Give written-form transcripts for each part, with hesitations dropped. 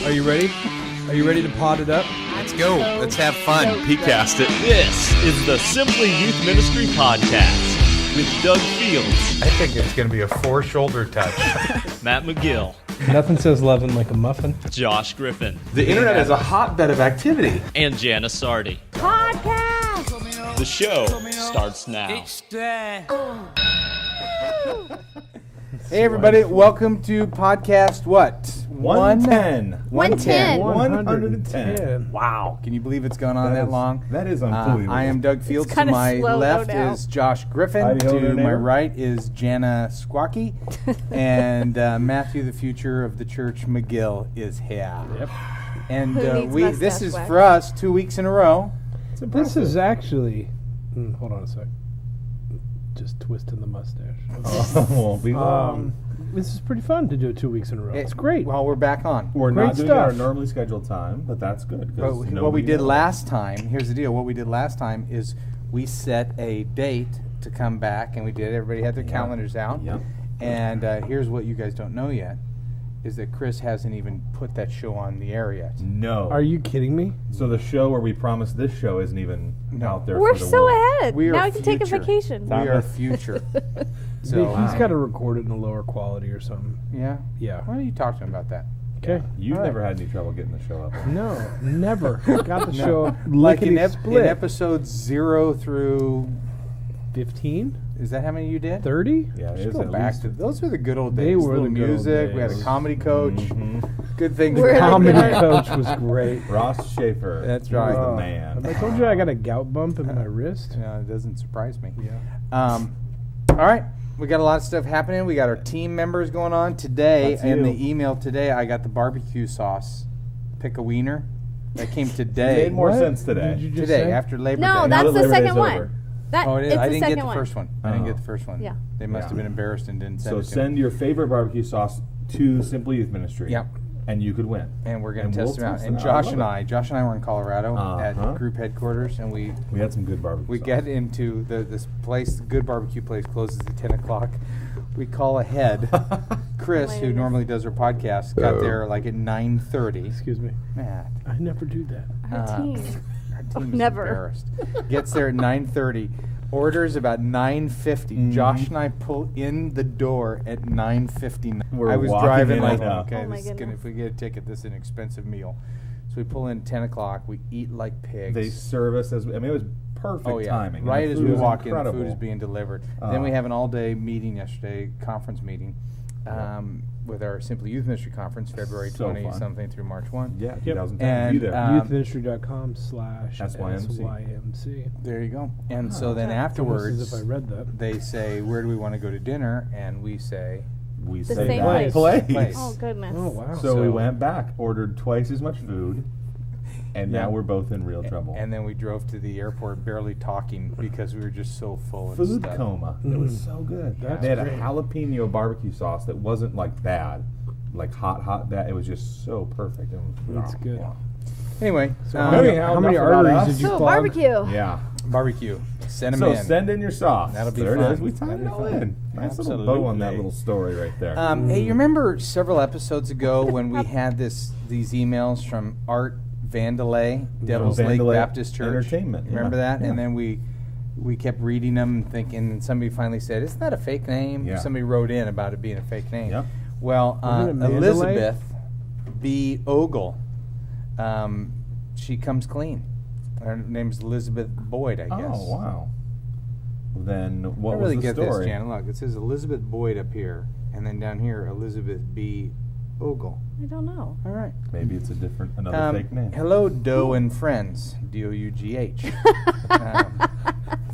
Are you ready? Are you ready to pot it up? Let's go. Let's have fun. Peatcast it. This is the Simply Youth Ministry Podcast with Doug Fields, I think it's going to be a four-shoulder touch. Matt McGill, Nothing says loving like a muffin. Josh Griffin, The internet is a hotbed of activity. and Jana Sardi. Podcast. The show starts now. Hey everybody, welcome to podcast what? 110. 110. 110. Wow, can you believe it's gone on that long? That is unbelievable. I am Doug Fields. To kinda my slow left now. is Josh Griffin. Heidi ho To there, my neighbor. right is Jana Squawky. And Matthew, the future of the church, McGill, is here. Yep. And Who needs this mustache is wax? for us 2 weeks in a row. This is actually. Hold on a sec. Just twisting the mustache. Won't be long. This is pretty fun to do it 2 weeks in a row. It's great. Well, we're back on. We're great not doing it at our stuff. normally scheduled time, but that's good. But what we did last time, here's the deal. What we did last time is we set a date to come back, and we did. Everybody had their calendars out. Yep. And here's what you guys don't know yet, is that Chris hasn't even put that show on the air yet. No. Are you kidding me? So the show where we promised this show isn't even out there We're for the so world. ahead. We are Now I can take a future. vacation. We are future. So He's got to record it in a lower quality or something. yeah. Yeah. Why don't you talk to him about that? Okay. You've All right. never had any trouble getting the show up. No, never. Got the show Like in, lickety in split. episodes 0 through, 15? is that how many you did? 30? Yeah, it Let's is go at back least. to those were the good old days. They were Little the good old music. We had a days. comedy coach. Mhm. Good things. We're were the happening. Comedy good- coach was great. Ross Schaefer. That's He was right. the man. Have I told you I got a gout bump in my wrist? Yeah, it doesn't surprise me. Yeah. All right, we got a lot of stuff happening. We got our team members going on today. That's In you. the email today, I got the barbecue sauce. Pick a wiener. That came It today. made more What sense today. Did you just Today say? after Labor No, Day. Now that's that the Labor Day's second one. over. That, Oh, it is. it's I the didn't get second the one. first one. I didn't Oh. get the first one. Yeah. They must Yeah. have been embarrassed and didn't send So it to send me. your favorite barbecue sauce to Simply Youth Ministry. Yep. And you could win. And we're going And to we'll test them out. test And it out. I Josh love it. and I were in Colorado at Uh-huh. group headquarters, and we We had some good barbecue sauce. get into this place, the good barbecue place closes at 10 o'clock. We call ahead. Chris, Oh my who goodness. normally does our podcast, got there like at 9:30. Excuse me. Matt, I never do that. Our team. our team is Never. embarrassed. Gets there at 9:30. Orders about 9:50. Mhm. Josh and I pull in the door at 9:59. We're I was walking driving in like, and out. okay, Oh my this is gonna, goodness. if we get a ticket, this is an expensive meal. So we pull in 10 o'clock. We eat like pigs. They serve us as, I mean, it was perfect Oh yeah! timing. and Right the as food we was walk in, the incredible. food is being delivered. Then we Uh. have an all-day meeting yesterday, conference meeting, with our Simply Youth Ministry Conference, February So 20 fun. something through March 1. Yeah, Yep. 2010. And, you there. Youthministry.com/SYMC. SYMC. There you go. And so then It's almost afterwards, as if I read that. they say, "Where do we want to go to dinner?" And we say, we The say same that place. place. Oh, goodness. Oh, wow. So we So- went back, ordered twice as much food, and Yeah. now we're both in real trouble. and then we drove to the airport, barely talking because we were just so full of Food stuff. coma. It was so good. That's They had great. a jalapeno barbecue sauce that wasn't like bad, like hot bad. It was just so perfect. It was, That's good. Anyway, So um, how many, anyhow, how many enough about arteries us. did you So, clog? barbecue. Yeah. barbecue. Send them So in. send in your sauce. That'll be there fun. it is. We tied That'll it be all fun. in. Nice little bow on that Absolutely. little story right there. Hey, you remember several episodes ago when we had these emails from Art Vandelay, Devil's Lake Vandelay Baptist Church? Entertainment, yeah. Remember that? Yeah. And then we kept reading them and thinking, and somebody finally said, "Isn't that a fake name?" Yeah. Somebody wrote in about it being a fake name. Yep. Well, Wasn't it Vandelay? Elizabeth B. Ogle, she comes clean. Her name's Elizabeth Boyd, I guess. Oh wow. Then what I really was the get story? this, Jana. Look, it says Elizabeth Boyd up here, and then down here, Elizabeth B. Ogle. I don't know. All right. Maybe it's another fake name. Hello, Doe and friends. Dough.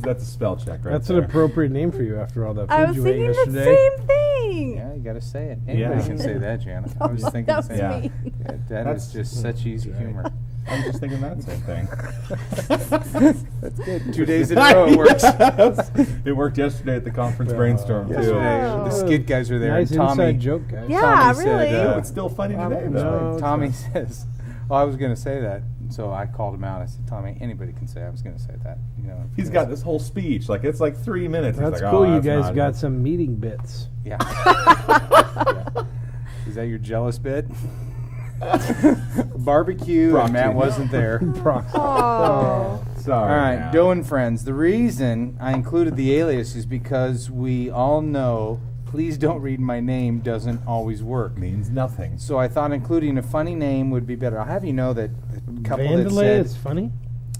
That's a spell check, right? That's there. an appropriate name for you after all that I food was you ate thinking the yesterday. same thing. Yeah, you got to say it. Anybody Yeah. can say that, Jana. I was thinking the That same. was Yeah. me. Yeah, that That's- is just such easy right. humor. I'm just thinking that same thing. That's good. 2 days in a row it works. It worked yesterday at the conference Oh. brainstorm too. Yesterday, Oh. the skit guys were there. Nice and Tommy, inside joke, guys. Yeah, Tommy really. said, No, it's still funny today no, though. it's Tommy not. says, "Well, I was going to say that." So I called him out. I said, "Tommy, anybody can say I was going to say that." You know, He's got this whole speech, like it's like 3 minutes. He's That's like, cool. oh, You that's guys not got it." some meeting bits. Yeah. Yeah. Is that your jealous bit? Barbecue, and Matt Proxy. wasn't there. Proxy. Oh. Sorry. All right, Matt. Doe and Friends. The reason I included the alias is because we all know "please don't read my name" doesn't always work. Means nothing. So I thought including a funny name would be better. I'll have you know that the couple that Vandalay said is funny.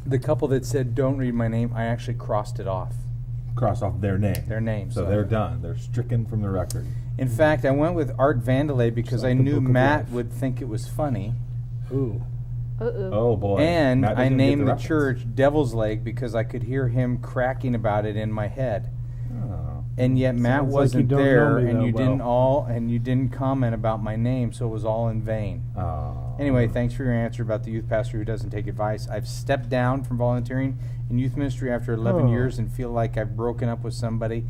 the couple that said "don't read my name," I actually crossed it off. Cross off their name. Their name. So they're done. They're stricken from the record. In fact, I went with Art Vandalay because like I the knew Book of Matt Life. would think it was funny. Ooh. Uh-oh. Oh boy. And Matt I doesn't get named the reference. church Devil's Lake because I could hear him cracking about it in my head. Oh. And yet Matt Sounds like you wasn't don't know there, me and that you well. didn't comment about my name, so it was all in vain. Oh. Anyway, thanks for your answer about the youth pastor who doesn't take advice. I've stepped down from volunteering in youth ministry after 11 Oh. years and feel like I've broken up with somebody.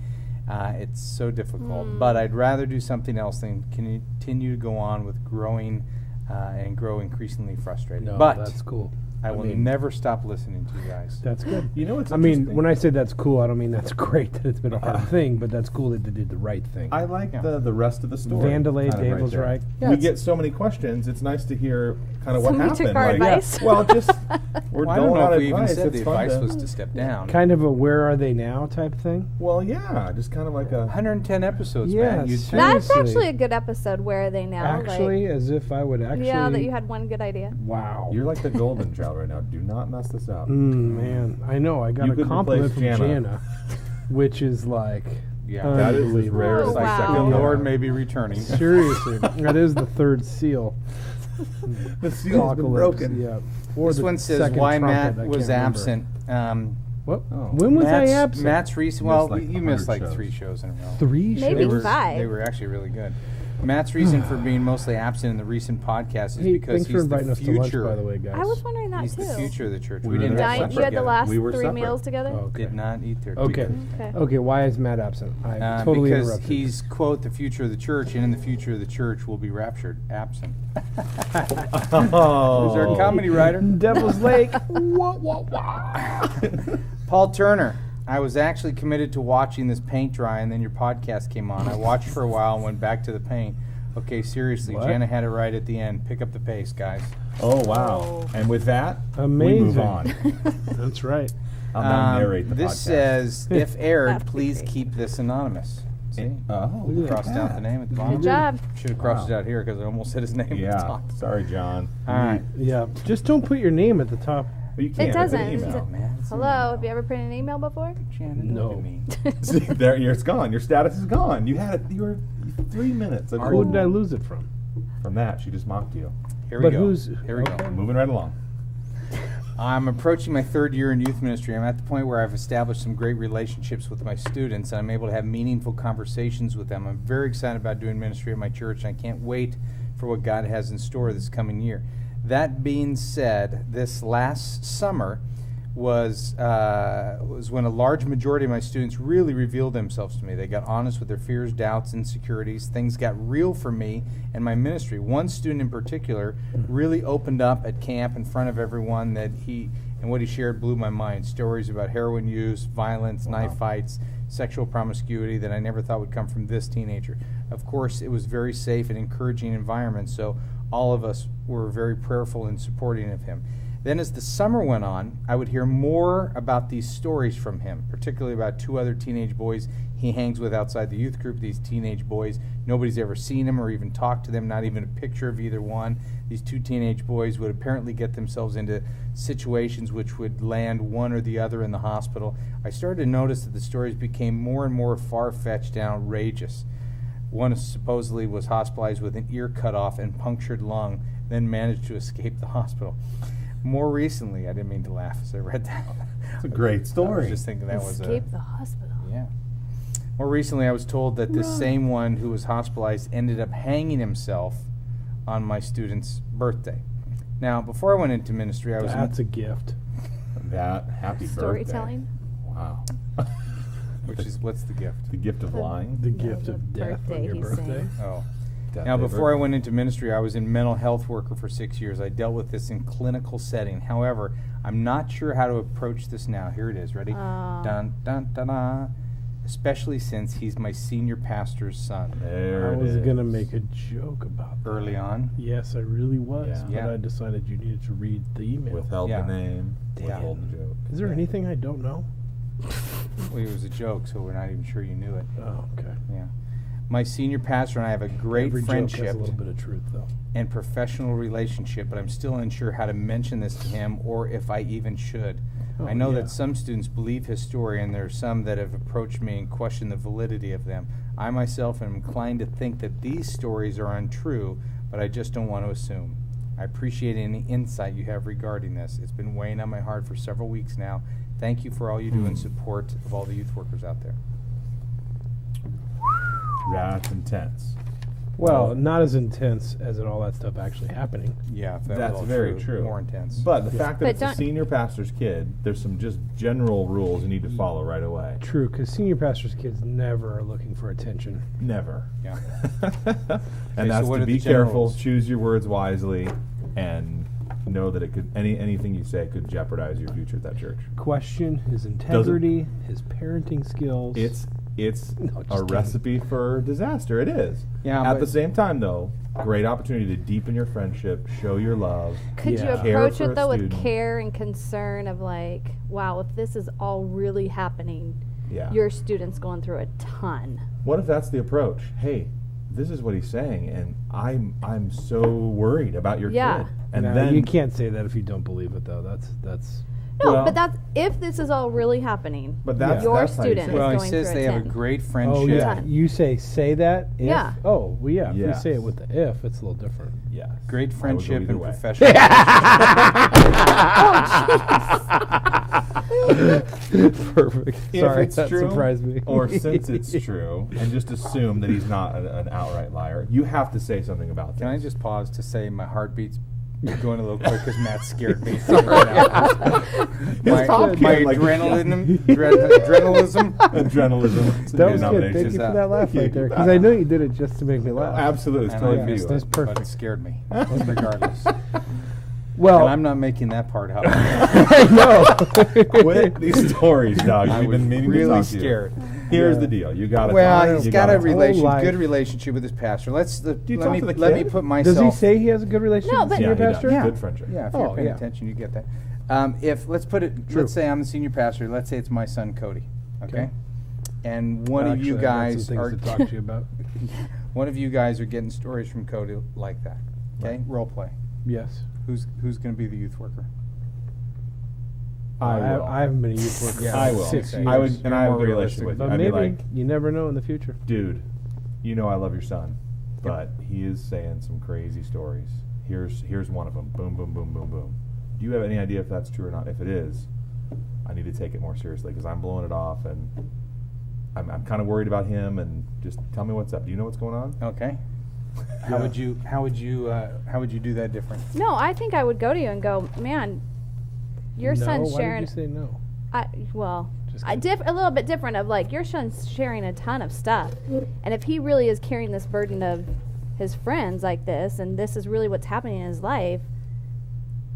It's so difficult, but I'd rather do something else than continue to go on with growing and grow increasingly frustrated. No, but that's cool. I will never stop listening to you guys. That's good. You know what's I mean, interesting? when I say that's cool, I don't mean that's great that it's been a hard thing, but that's cool that they did the right thing. I like Yeah. the rest of the story. Vandalay, kind of Dave was there. right. Yeah, We it's- get so many questions. It's nice to hear kind of what Somebody happened. took our like, advice. Well, just we're Well, I don't doling know out if we even advice. said It's the fun advice to- was to step down. Kind of a where are they now type thing. Well, yeah, just kind of like a. 110 episodes, Yeah, man. You'd seriously. think. That's actually a good episode. Where are they now? Actually, as if I would actually. yeah, that you had one good idea. Wow. You're like the golden child right now. Do not mess this up. Man, I know. I got You a could compliment from replace Jana, Jana. which is like Yeah. That is as unbelievable. rare as Oh, like wow. second The Yeah. Lord may be returning. Seriously, that is the third seal. The seal's been Apocalypse, broken. Yeah. Or This the one says second why trumpet, Matt I was can't remember. absent. What? Oh. When was Matt's, I absent? Matt's recent. You Well, missed like you missed 100 like shows. 3 shows in a row. 3 Maybe They shows? were, five. they were actually really good. Matt's reason for being mostly absent in the recent podcast is Hey, because thanks for he's the inviting us to lunch, future. by the way, guys. I was wondering that He's too. the future of the church. We We were didn't there have Diet, lunch you had the together. last We were 3 separate. meals together. Oh, okay. Did not eat there Okay. together. Okay. Okay, why is Matt absent? I totally because interrupted. he's quote the future of the church, and in the future of the church will be raptured. Absent. Oh. Who's our comedy writer? Devil's Lake. Wah, wah, wah. Paul Turner. I was actually committed to watching this paint dry, and then your podcast came on. I watched for a while and went back to the paint. Okay, seriously, What? Jana had it right at the end. Pick up the pace, guys. Oh wow! And with that, Amazing. we move on. That's right. I'll now narrate the this podcast. says, if aired, That'd be please great. keep this anonymous. See? Oh, Look at Crossed out the name at the Good bottom. job. Should have crossed Wow. it out here because I almost said his name at the Yeah. top. Sorry, John. All right. Yeah. Just don't put your name at the top. Well, you can't. doesn't. It's an It's email. Man, it's an Hello, email. have you ever put in an email before? Jana, No. look at me. See, there, it's gone. Your status is gone. You had it. You were 3 minutes ago. Who did I lose it from? From that, she just mocked you. Here we But go. who's- Here we okay. go. Moving right along. I'm approaching my 3rd year in youth ministry. I'm at the point where I've established some great relationships with my students, and I'm able to have meaningful conversations with them. I'm very excited about doing ministry at my church, and I can't wait for what God has in store this coming year. That being said, this last summer was when a large majority of my students really revealed themselves to me. They got honest with their fears, doubts, insecurities. Things got real for me and my ministry. One student in particular really opened up at camp in front of everyone and what he shared blew my mind. Stories about heroin use, violence, knife fights, sexual promiscuity that I never thought would come from this teenager. Of course, it was very safe and encouraging environment, so all of us were very prayerful and supporting of him. Then as the summer went on, I would hear more about these stories from him, particularly about 2 other teenage boys he hangs with outside the youth group. These teenage boys, nobody's ever seen them or even talked to them, not even a picture of either one. These 2 teenage boys would apparently get themselves into situations which would land one or the other in the hospital. I started to notice that the stories became more and more far-fetched and outrageous. One supposedly was hospitalized with an ear cut off and punctured lung, then managed to escape the hospital. More recently, I didn't mean to laugh as I read that. It's a great I story. was just thinking that was Escape the hospital. yeah. More recently, I was told that this same one who was hospitalized ended up hanging himself on my student's birthday. Now, before I went into ministry, I was That's a gift. That happy Storytelling. birthday. Wow. what's the gift? The gift of lying. The No, gift the of death on birthday, your he's birthday. saying. Oh. Death Now, day before I birthday. went into ministry, I was in mental health worker for 6 years. I dealt with this in clinical setting. However, I'm not sure how to approach this now. Here it is. Ready? Dun, dun, dun, dun. especially since he's my senior pastor's son. There I it was is. gonna make a joke about that. Early on. Yes, I really was, Yeah. but Yeah. I decided you needed to read the email. Withheld Yeah. the name, Damn. withhold the joke. Is there anything I don't know? Well, it was a joke, so we're not even sure you knew it. Oh, okay. Yeah. My senior pastor and I have a great Every friendship joke has a little bit of truth, though. and professional relationship, but I'm still unsure how to mention this to him or if I even should. Oh, I know yeah. that some students believe his story, and there are some that have approached me and questioned the validity of them. I myself am inclined to think that these stories are untrue, but I just don't want to assume. I appreciate any insight you have regarding this. It's been weighing on my heart for several weeks now. Thank you for all you do in support of all the youth workers out there. That's intense. Well, not as intense as all that stuff actually happening. Yeah, if that That's was all very true. More intense. But the fact that But it's a don't- senior pastor's kid, there's some just general rules you need to follow right away. True, because senior pastors' kids never are looking for attention. Never. yeah. And that's so what to are be the general careful, rules? choose your words wisely, and know that it could anything you say could jeopardize your future at that church. Question his integrity, his parenting skills. It's No, just a kidding. recipe for disaster. It is. Yeah, At but- the same time, though, great opportunity to deepen your friendship, show your love. Could Yeah. you Care approach for a it though with student. care and concern of like, wow, if this is all really happening, Yeah. your student's going through a ton. What if that's the approach? Hey, this is what he's saying, and I'm so worried about your Yeah. kid. And No, then you can't say that if you don't believe it, though. That's No, Well- but that's if this is all really happening. But that's your that's how you student say is it. Well, he going says through they a have a 10. great friendship. oh yeah. Ton. You say that. If, Yeah. Oh well, yeah. If Yes. we say it with the if, it's a little different. Yes. Great I would go friendship either and way. professional. Perfect. If Sorry, it's that true, surprised me. or since it's true, and just assume that he's not an outright liar, you have to say something about Can I this. just pause to say my heartbeat's going a little quick because Matt scared me. my Top my Gun, like- adrenaline, Adrenalism. That was good. Thank you for that laugh right there, because I know you did it just to make me laugh. Absolutely, it's And totally I for missed you. That's it, perfect. but it scared me, regardless. Well, And I'm not making that part up. I know. Quit these stories, dog. I We've was been meaning to really talk to you. scared. Here's Yeah. the deal. You got to Well, he's got a Whole life. good relationship with his pastor. Let's you let talk me to the let me kid? put myself. Does he say he has a good relationship No, with but- the Yeah, senior he pastor? does. Yeah. Good friendship. Yeah, if you're Oh, paying yeah. attention, you get that. If let's put it, True. let's say I'm the senior pastor. Let's say it's my son Cody. Okay, Okay. and one of Actually, you I've got guys some are things to talk to you about. one of you guys are getting stories from Cody like that. Okay, role play. Yes. Who's going to be the youth worker? I will. I haven't been a youth worker. Yeah, for I will. 6 years. I would, and You're I have a more good realistic. relationship with But you. I'd maybe be like, you never know in the future. dude, you know I love your son, but he is saying some crazy stories. Here's one of them. Boom, boom, boom, boom, boom. Do you have any idea if that's true or not? If it is, I need to take it more seriously because I'm blowing it off, and I'm kind of worried about him. And just tell me what's up. Do you know what's going on? Okay. How would you do that different? No, I think I would go to you and go, man, your no, son's why sharing. Did you say no? Just A little bit different of like your son's sharing a ton of stuff, and if he really is carrying this burden of his friends like this, and this is really what's happening in his life,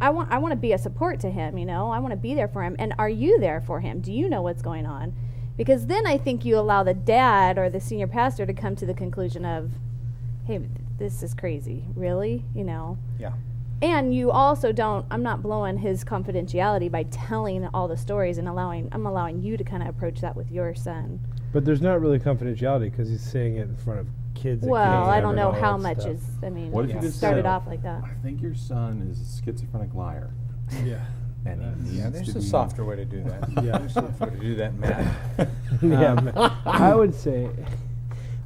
I want to be a support to him. You know, I want to be there for him. And are you there for him? Do you know what's going on? Because then I think you allow the dad or the senior pastor to come to the conclusion of, hey, this is crazy, really, you know. Yeah. And you also don't, I'm not blowing his confidentiality by telling all the stories and I'm allowing you to kind of approach that with your son. But there's not really confidentiality because he's saying it in front of kids. at Well, camp I don't and know all how that much stuff. is, I mean, What if you just started said, off like that. I think your son is a schizophrenic liar, Yeah. and he needs Yeah, there's to a be softer way to do that. Yeah. There's a softer way to do that, Matt. Yeah, man. I would say.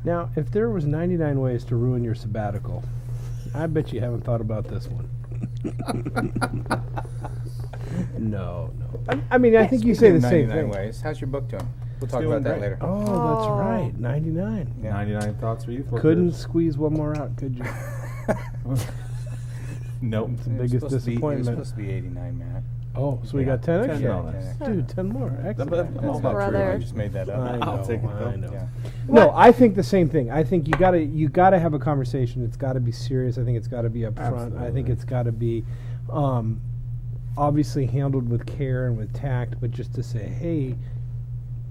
Now, if there was 99 ways to ruin your sabbatical, I bet you haven't thought about this one. No. I mean, I think you say the same 99 thing. ways. How's your book doing? We'll talk Doing about that great. later. Oh, that's Oh. right. 99. Yeah. 99 thoughts for youth workers. Couldn't squeeze one more out, could you? Nope. It's the It was biggest supposed to be- It was disappointment. supposed to be 89, Matt. Oh, so we Yeah, got 10 10 extra? bonus. Dude, 10 more. Excellent. I'm all about Brother. I true. just made that I up. know, I'll take it, though. I know. Yeah. No, I think the same thing. I think you gotta have a conversation. It's got to be serious. I think it's got to be upfront. I think Absolutely. it's got to be obviously handled with care and with tact. But just to say, hey,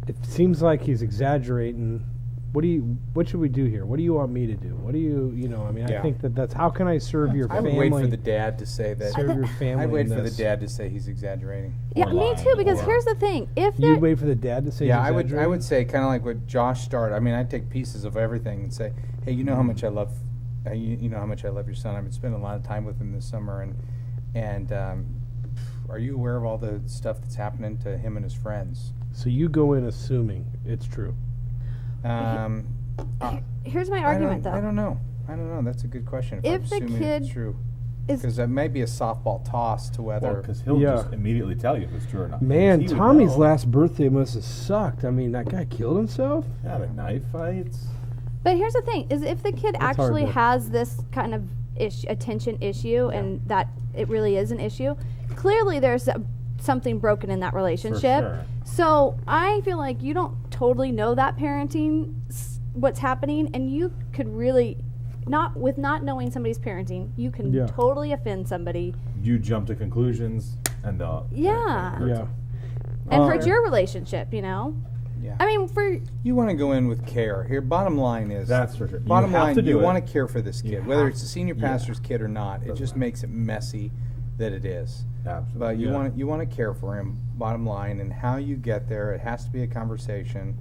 it seems like he's exaggerating. What should we do here? What do you want me to do? What do you I mean, I Yeah. think that's how can I serve your I family? would wait for the dad to say that. serve your family. I'd wait in for the this. dad to say he's exaggerating. Yeah, Or me lying, too. Because or- here's the thing: if You'd they're wait for the dad to say Yeah, he's I would exaggerating? say kind of like what Josh started. I mean, I'd take pieces of everything and say, hey, you know how much I love, you know how much I love your son. I've been spending a lot of time with him this summer, and are you aware of all the stuff that's happening to him and his friends? So you go in assuming it's true. here's my argument though. I don't know. That's a good question. If If I'm the assuming kid it's true, is- because that may be a softball toss to whether. Because he'll Yeah. just immediately tell you if it's true or not. Man, He would Tommy's know. last birthday must have sucked. I mean, that guy killed himself? Having knife fights. But here's the thing: is if the kid That's hard actually to- has this kind of attention issue, and that it really is an issue, clearly there's something broken in that relationship. sure. So I feel like you don't totally know that parenting, what's happening, and you could really not knowing somebody's parenting, you can Yeah. totally offend somebody. You jump to conclusions and Yeah. and it hurts Yeah. them. And Uh, hurt your relationship, you know. Yeah. I mean, for You want to go in with care. Here, bottom line is That's for sure. You Bottom have line, to do you it. want to care for this You kid, whether have it's a senior yeah. pastor's kid or not. It Doesn't just matter. makes it messy that it is. Absolutely. But you yeah. want to care for him. Bottom line, and how you get there, it has to be a conversation.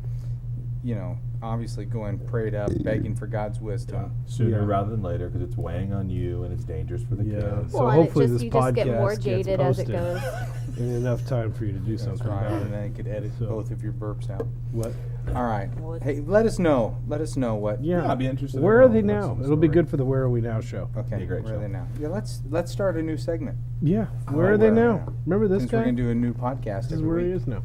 You know, obviously going prayed up, begging for God's Yeah. wisdom. Sooner Yeah. rather than later because it's weighing on you and it's dangerous for the Yeah. kids. So well, and hopefully it just, this you just get more podcast gets jaded as it posted. goes. In enough time for you to do That's something right, about and it. then you could edit So- both of your burps out. What? All right. Well, it's- Hey, let us know. Let us know what. Yeah. I'd be interested. Where in are they knowing now? what's in It'll be store. good for the Where Are We Now show. Okay, Be a great where are show. they now? Yeah, let's start a new segment. Yeah. Oh, Where are they where are now? they now? Remember this Since guy? we're gonna do a new podcast This is every where week. he is now.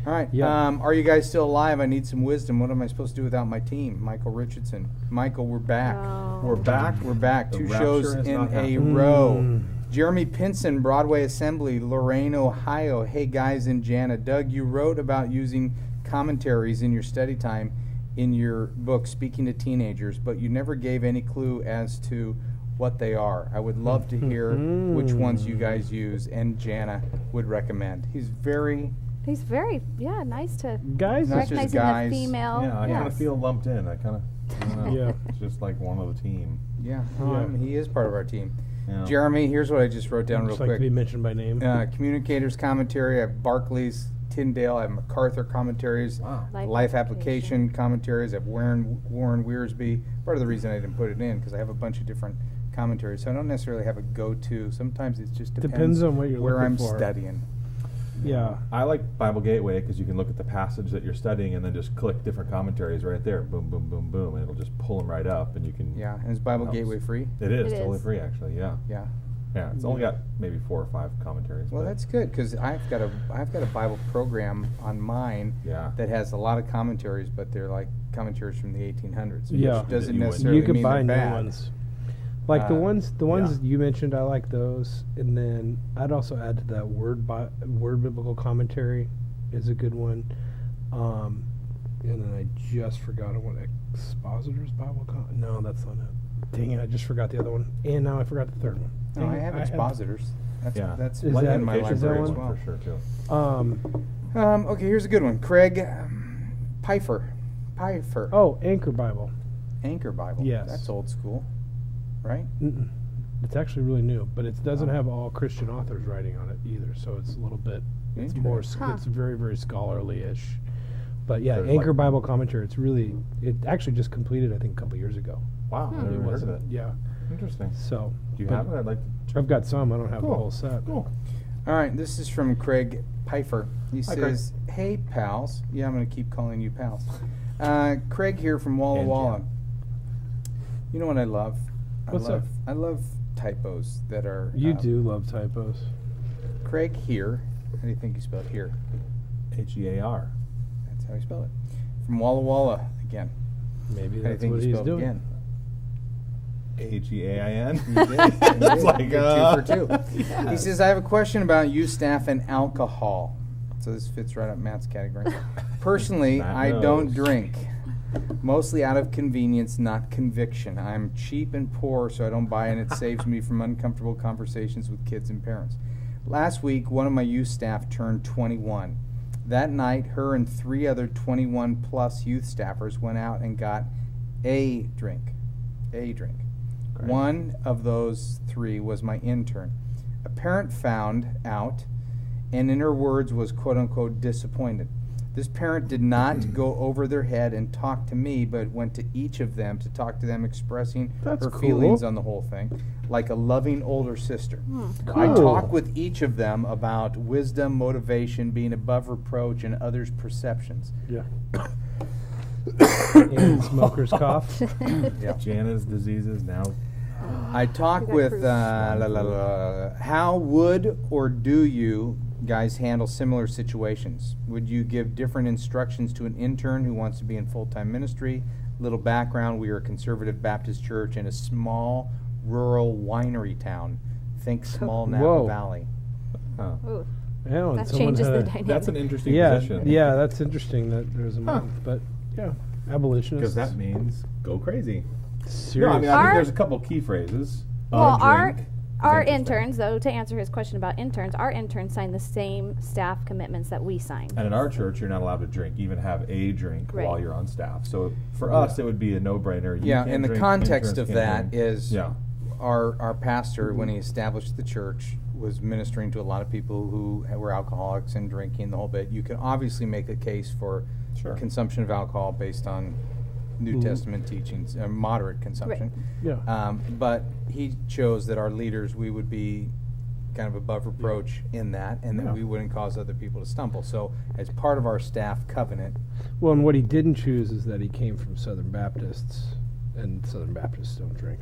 All right. Yeah. Are you guys still alive? I need some wisdom. What am I supposed to do without my team? Michael Richardson. Michael, we're back. Oh. We're back. We're back. The 2 rapture shows has in not a happened. row. Mm. Jeremy Pinson, Broadway Assembly, Lorain, Ohio. Hey guys in Jana. Doug, you wrote about using commentaries in your study time in your book, Speaking to Teenagers, but you never gave any clue as to what they are. I would love to hear which ones you guys use and Jana would recommend. He's very He's very nice to Guys, Not just recognizing guys. the female. Yeah, I kind of yes. feel lumped in. I don't know. Yeah. It's just like one of the team. yeah. Yeah. He is part of our team. Yeah. Jeremy, here's what I just wrote down real just like to be quick. mentioned by name. Communicators commentary. I have Barclays, Tyndale. I have MacArthur commentaries. Wow. Life application commentaries. I have Warren Wiersbe. Part of the reason I didn't put it in because I have a bunch of different commentaries, so I don't necessarily have a go-to. Sometimes it just Depends on what you're where looking I'm for. studying. Yeah. I like Bible Gateway because you can look at the passage that you're studying and then just click different commentaries right there. Boom, boom, boom, boom, and it'll just pull them right up, and you can. Yeah, and is Bible Helps. Gateway free? It is It totally is. free, actually. Yeah. Yeah. Yeah. It's only got maybe 4 or 5 commentaries. Well, but that's good because I've got a Bible program on mine Yeah. that has a lot of commentaries, but they're like commentaries from the 1800s. Yeah. Which doesn't You wouldn't- necessarily You can mean buy they're new bad. ones. Like the Uh, ones yeah. you mentioned, I like those. And then I'd also add to that Word Biblical Commentary is a good one. And then I just forgot what Expositor's Bible. No, that's not it. Dang it! I just forgot the other one, and now I forgot the third one. No, Dang I it, have had- expositors. Yeah. That's Is one that- in my is that library as one? well. For sure, too. Okay, here's a good one. Craig Pfeiffer. Oh, Anchor Bible. Anchor Bible. Yes. That's old school, right? Mm-mm. It's actually really new, but it doesn't have all Christian authors writing on it either. So it's a little bit. It's more. Interesting. Huh. It's very very scholarly-ish. But yeah, There's Anchor like- Bible Commentary. It's really. It actually just completed, I think, a couple years ago. Wow. I never It heard of wasn't. it. Yeah. Interesting. So. Do you but have it? I'd like to. I've got some. I don't have the Cool. whole set. Cool. All right, this is from Craig Pfeiffer. He Hi, says, "Hey pals." Yeah, I'm going to keep calling you pals. Craig here from Walla And Walla. Jen. You know what I love? What's up? I love typos that are. You do love typos. Craig here. How do you think you spell it here? HEAR. That's how you spell it. From Walla Walla again. Maybe How do you that's think what you he's spell it doing. again? HEAIN. You did. It's like, Get 2 for 2. He yes. says, I have a question about youth staff and alcohol. So this fits right up Matt's category. Personally, Matt I don't knows. drink. Mostly out of convenience, not conviction. I'm cheap and poor, so I don't buy, and it saves me from uncomfortable conversations with kids and parents. Last week, one of my youth staff turned 21. That night, her and 3 other 21-plus youth staffers went out and got a drink. A drink. Great. One of those 3 was my intern. A parent found out, and in her words was quote-unquote disappointed. This parent did not go over their head and talk to me, but went to each of them to talk to them, expressing That's her cool. feelings on the whole thing, like a loving older sister. I Cool. talked with each of them about wisdom, motivation, being above reproach, and others' perceptions. Yeah. And smoker's cough. Yeah. Jana's diseases now. I talk You got with proof. how would or do you guys handle similar situations? Would you give different instructions to an intern who wants to be in full-time ministry? Little background, we are a conservative Baptist church in a small rural winery town. Think small Napa Whoa. Valley. Oh. Ooh, Yeah, and that someone changes the had a- dynamic. That's an interesting Yeah, position. yeah, that's interesting that there's a month, but yeah, abolitionists. Because that means go crazy. Seriously. No, I mean, I think Our- there's a couple key phrases. Well, our drink is our interesting. interns, though, to answer his question about interns, our interns sign the same staff commitments that we sign. And in our church, you're not allowed to drink, even have a drink Right. while you're on staff. So for us, it would be a no-brainer. You Yeah, can't and the drink, context interns of can't that drink. is Yeah. our pastor, when he established the church, was ministering to a lot of people who were alcoholics and drinking the whole bit. You can obviously make a case for Sure. consumption of alcohol based on New Testament teachings, moderate consumption. Yeah. But he chose that our leaders, we would be kind of above reproach in that, and that Yeah. we wouldn't cause other people to stumble. So as part of our staff covenant, Well, and what he didn't choose is that he came from Southern Baptists, and Southern Baptists don't drink.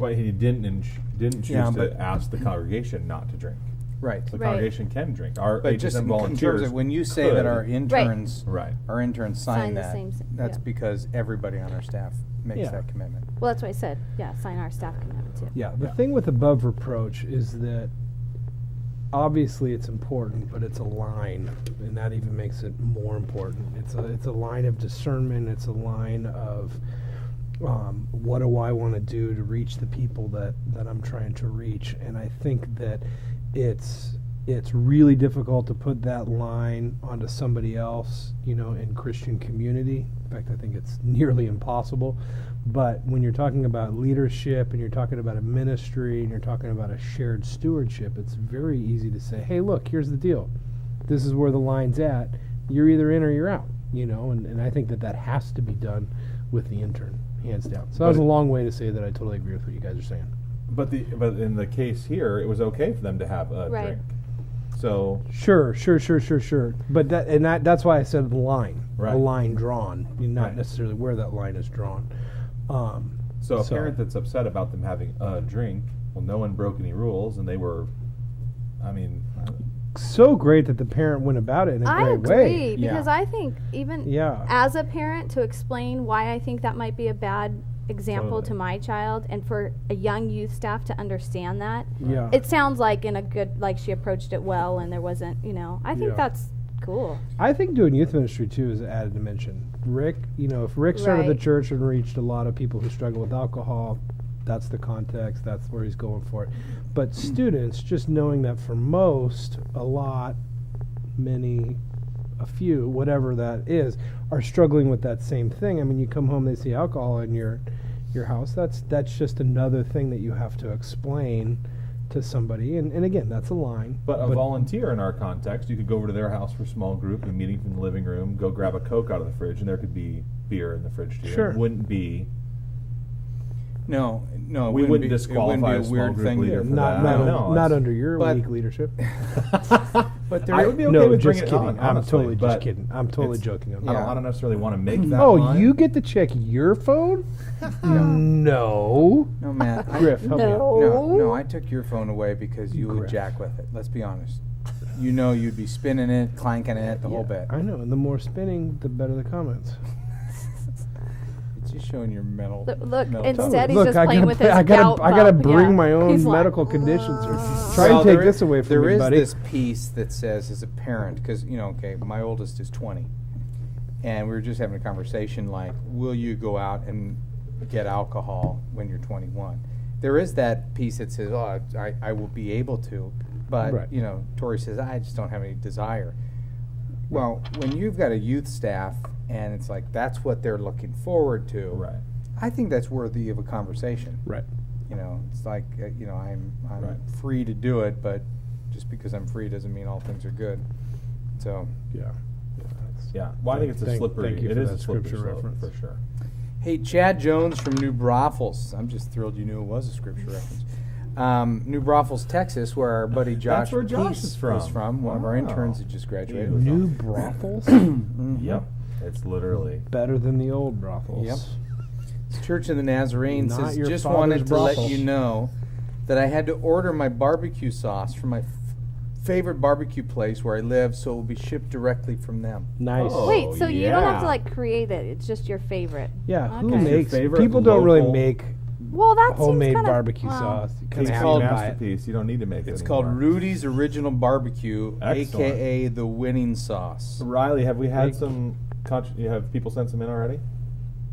Well, he didn't choose Yeah, to but- ask the congregation not to drink. right. The Right. congregation can drink. Our But just HSM in terms volunteers of when you say that could. our interns, Right. our interns sign Sign the that, same that's yeah. because everybody on our staff makes Yeah. that commitment. Well, that's what I said. Yeah, sign our staff commitment too. Yeah, the thing with above reproach is that obviously it's important, but it's a line, and that even makes it more important. It's a line of discernment. It's a line of what do I want to do to reach the people that I'm trying to reach, and I think that it's really difficult to put that line onto somebody else, in Christian community. In fact, I think it's nearly impossible. But when you're talking about leadership and you're talking about a ministry and you're talking about a shared stewardship, it's very easy to say, hey, look, here's the deal. This is where the line's at. You're either in or you're out, and I think that has to be done with the intern, hands down. So that was a long way to say that I totally agree with what you guys are saying. But in the case here, it was okay for them to have a Right. drink. So Sure. But that's why I said the line, Right. a line drawn, not Right. necessarily where that line is drawn. So a parent that's upset about them having a drink, well, no one broke any rules, and they were, So great that the parent went about it in a I great agree way. because Yeah. I think even Yeah. as a parent to explain why I think that might be a bad example to Totally. my child, and for a young youth staff to understand that, Yeah. it sounds like in a good, like she approached it well, and there wasn't, I think Yeah. that's cool. I think doing youth ministry too is an added dimension. Rick, if Rick started the Right. church and reached a lot of people who struggle with alcohol, that's the context, that's where he's going for it. But students, just knowing that for most, a lot, many, a few, whatever that is, are struggling with that same thing. I mean, you come home, they see alcohol in your house. That's just another thing that you have to explain to somebody. And again, that's a line. but a volunteer in our context, you could go over to their house for a small group, a meeting from the living room, go grab a Coke out of the fridge, and there could be beer in the fridge too. Sure. It wouldn't be. No, it We wouldn't wouldn't be, disqualify it wouldn't a be a small weird group thing. leader to- for not that. I don't know, not that's- under your but- weak leadership. But there I would be okay No, with just bringing it kidding. on, I'm honestly, totally just but kidding. I'm totally it's- joking. I don't necessarily want to make that Oh, line. you get to check your phone? No. No, Matt. Griff, help me out. No, I took your phone away because you would Griff. jack with it. Let's be honest. You'd be spinning it, clanking it, the whole bit. I know, and the more spinning, the better the comments. It's just showing your mental. Look, mental instead he's Look, just I playing gotta with play- his I gotta, gout I gotta bump. bring Yeah. my own He's like, medical conditions here. "Uh." Try and there take this away from there me, is buddy. this piece that says, as a parent, because my oldest is 20, and we were just having a conversation like, will you go out and get alcohol when you're 21? There is that piece that says, oh, I will be able to, but Right. Tori says, I just don't have any desire. Well, when you've got a youth staff and it's like that's what they're looking forward to, Right. I think that's worthy of a conversation. Right. You know, it's like I'm Right. free to do it, but just because I'm free doesn't mean all things are good. So, Yeah. Yeah. Well, I think it's a slippery. Thank you It for is that a slippery scripture slope reference. for sure. hey, Chad Jones from New Braunfels. I'm just thrilled you knew it was a scripture reference. New Braunfels, Texas, where our buddy Josh That's where Josh Peace is from. was from. One of our Wow. interns that just graduated. New brothels? Yep. It's literally. Better than the old brothels. Yep. Church of the Nazarene Not says, your just father's wanted to let brothels." you know that I had to order my barbecue sauce from my favorite barbecue place where I live, so it will be shipped directly from them. Nice. Oh. Wait, so you don't have to yeah. like create it. It's just your favorite. Yeah, who Okay. makes favorite people don't really local- make Well, that homemade seems kinda, barbecue well, sauce. You It's kinda have called to buy it. masterpiece. You don't need to make it It's anymore. called Rudy's Original Barbecue, Excellent. a.k.a. the winning sauce. Riley, have we had Hey. some? You have people sent some in already?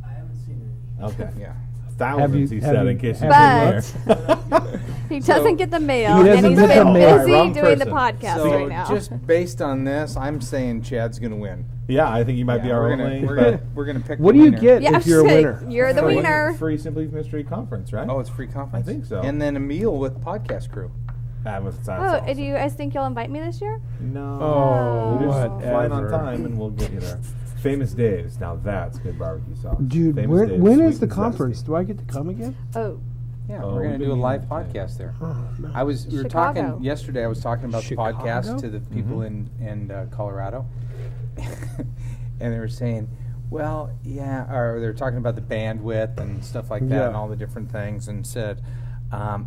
I haven't seen any. Okay. Yeah. Thousands, he said, in case you But- didn't hear. He doesn't get the mail, He and doesn't he's get the been mail. busy Wrong doing the person. podcast So right now. just based on this, I'm saying Chad's going to win. Yeah, I think you might be Yeah, our we're only. gonna we're gonna pick. What the do you winner. get yeah, I if was you're a saying, winner? you're the Free- winner. Free Simply Mystery Conference, right? Oh, it's free conference. I think so. And then a meal with podcast crew. That was that's Oh, awesome. do you guys think you'll invite me this year? No. Oh, You just fly in on whatever. time and we'll get you there. Famous Dave's. Now that's good barbecue sauce. Dude, Famous when, Dave's when sweet is the and conference? zesty. Do I get to come again? Oh, Yeah, Oh, we're we've gonna been do a meaning live to say podcast there. Oh, no. We were Chicago. talking yesterday. I was talking about the podcast Chicago? to the people in Colorado, and they were saying, "Well, yeah," or they were talking about the bandwidth and stuff like that, Yeah. and all the different things, and said,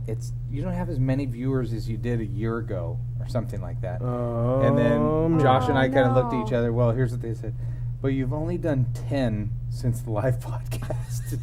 "It's you don't have as many viewers as you did a year ago, or something like that." And then Josh and I kind of looked at each no. other. Well, here's what they said. But you've only done 10 since the live podcast.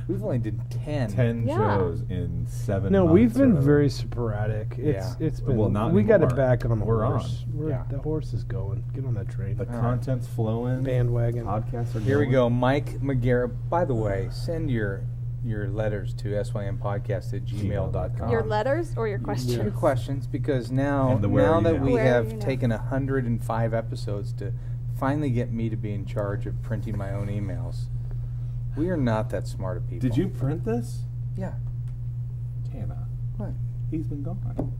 We've only did 10. 10 Yeah. shows in 7 No, months. we've or been whatever. very sporadic. Yeah. It's been. Well, not we got it anymore. back on the We're horse. Yeah. The horse is going. Get on that train. The All right. content's flowing. Bandwagon. Podcasts are Here we going. go. Mike McGarrett. By the way, send your letters to sympodcast@gmail.com. your letters or your questions? Your questions, because now And the where now are you that now. we Where are have you now? taken 105 episodes to finally get me to be in charge of printing my own emails, we are not that smart of people. Did you print this? Yeah. Jana. What? He's been gone. You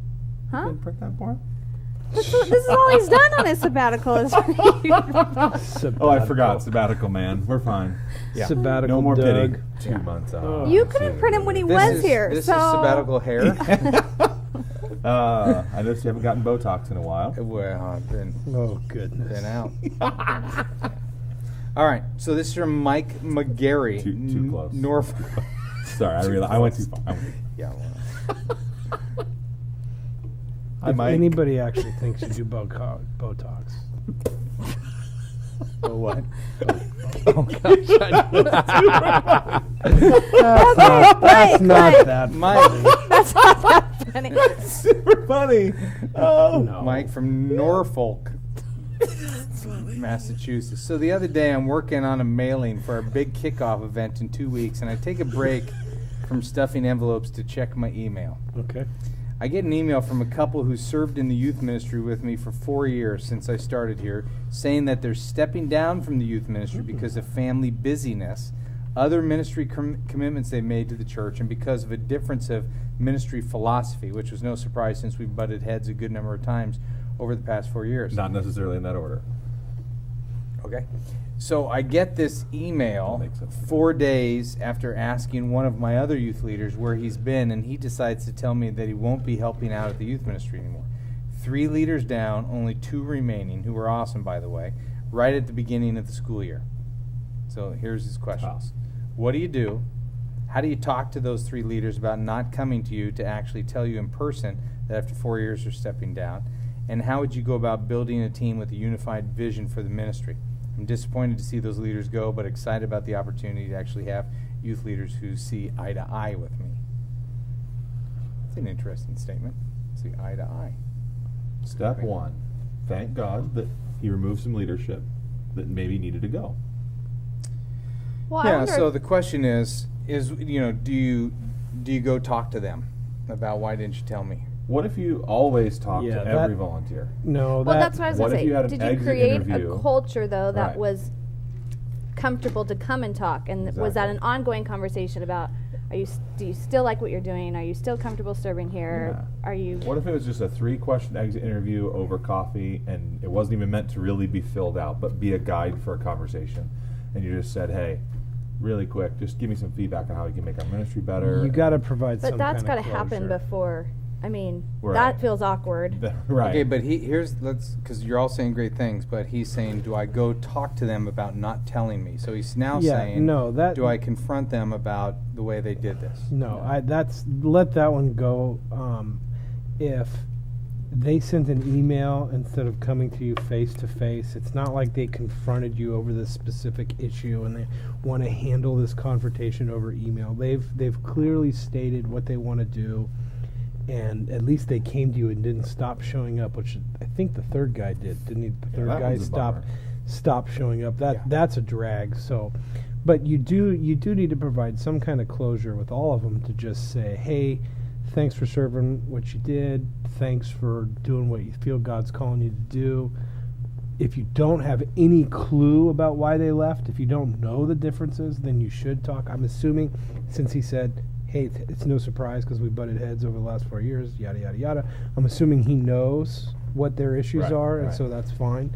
Huh? didn't print that part? This is all he's done on his sabbatical. Is Oh, I forgot. Sabbatical, man. We're fine. Yeah. Sabbatical. No more Doug. pitting. 2 months out. Oh. You couldn't print him when he This was is, here. This so is sabbatical hair. I noticed you haven't gotten Botox in a while. Well, I've been Oh goodness. out. All right, so this is from Mike McGarry. Too close. Norfolk. Sorry, I realized I went too far. Yeah. Well, Hi, If Mike. anybody actually thinks you do Botox. oh, what? That's not that Mike. funny. that's not that funny. Super funny. Oh. No. Mike from Norfolk, Massachusetts. So the other day, I'm working on a mailing for a big kickoff event in 2 weeks, and I take a break from stuffing envelopes to check my email. Okay. I get an email from a couple who served in the youth ministry with me for 4 years since I started here, saying that they're stepping down from the youth ministry because of family busyness, other ministry commitments they made to the church, and because of a difference of ministry philosophy, which was no surprise since we've butted heads a good number of times over the past 4 years. Not necessarily in that order. Okay. So I get this email That makes sense. 4 days after asking one of my other youth leaders where he's been, and he decides to tell me that he won't be helping out at the youth ministry anymore. 3 leaders down, only 2 remaining, who were awesome, by the way, right at the beginning of the school year. So here's his questions. What do you do? How do you talk to those 3 leaders about not coming to you to actually tell you in person that after 4 years they're stepping down? And how would you go about building a team with a unified vision for the ministry? I'm disappointed to see those leaders go, but excited about the opportunity to actually have youth leaders who see eye to eye with me. It's an interesting statement. See eye to eye. Step 1. Thank God that he removed some leadership that maybe needed to go. Well, I Yeah, wonder so if- the question is do you go talk to them about why didn't you tell me? What if you always talk Yeah, to every that- volunteer? No, Well, that's what I was what going if to you had say. an Did you exit create interview? a culture, though, that Right. was comfortable to come and talk? And was that Exactly. an ongoing conversation about, do you still like what you're doing? Are you still comfortable serving here? Yeah. Are you... What if it was just a 3-question exit interview over coffee, and it wasn't even meant to really be filled out, but be a guide for a conversation, and you just said, "Hey, really quick, just give me some feedback on how we can make our ministry better." you got to provide some But that's got got to happen before. I mean, Right. that feels awkward. Right. Okay, but because you're all saying great things, but he's saying, do I go talk to them about not telling me? So he's now Yeah, saying, no, that- do I confront them about the way they did this? No, let that one go. If they sent an email instead of coming to you face to face, it's not like they confronted you over this specific issue and they want to handle this confrontation over email. They've clearly stated what they want to do, and at least they came to you and didn't stop showing up, which I think the third guy did, didn't he? The third that guy one's a bummer. stopped showing up. That's a drag. So, but you do need to provide some kind of closure with all of them to just say, hey, thanks for serving what you did. Thanks for doing what you feel God's calling you to do. If you don't have any clue about why they left, if you don't know the differences, then you should talk. I'm assuming, since he said, hey, it's no surprise because we butted heads over the last 4 years, yada, yada, yada. I'm assuming he knows what their issues Right, are, and right. so that's fine.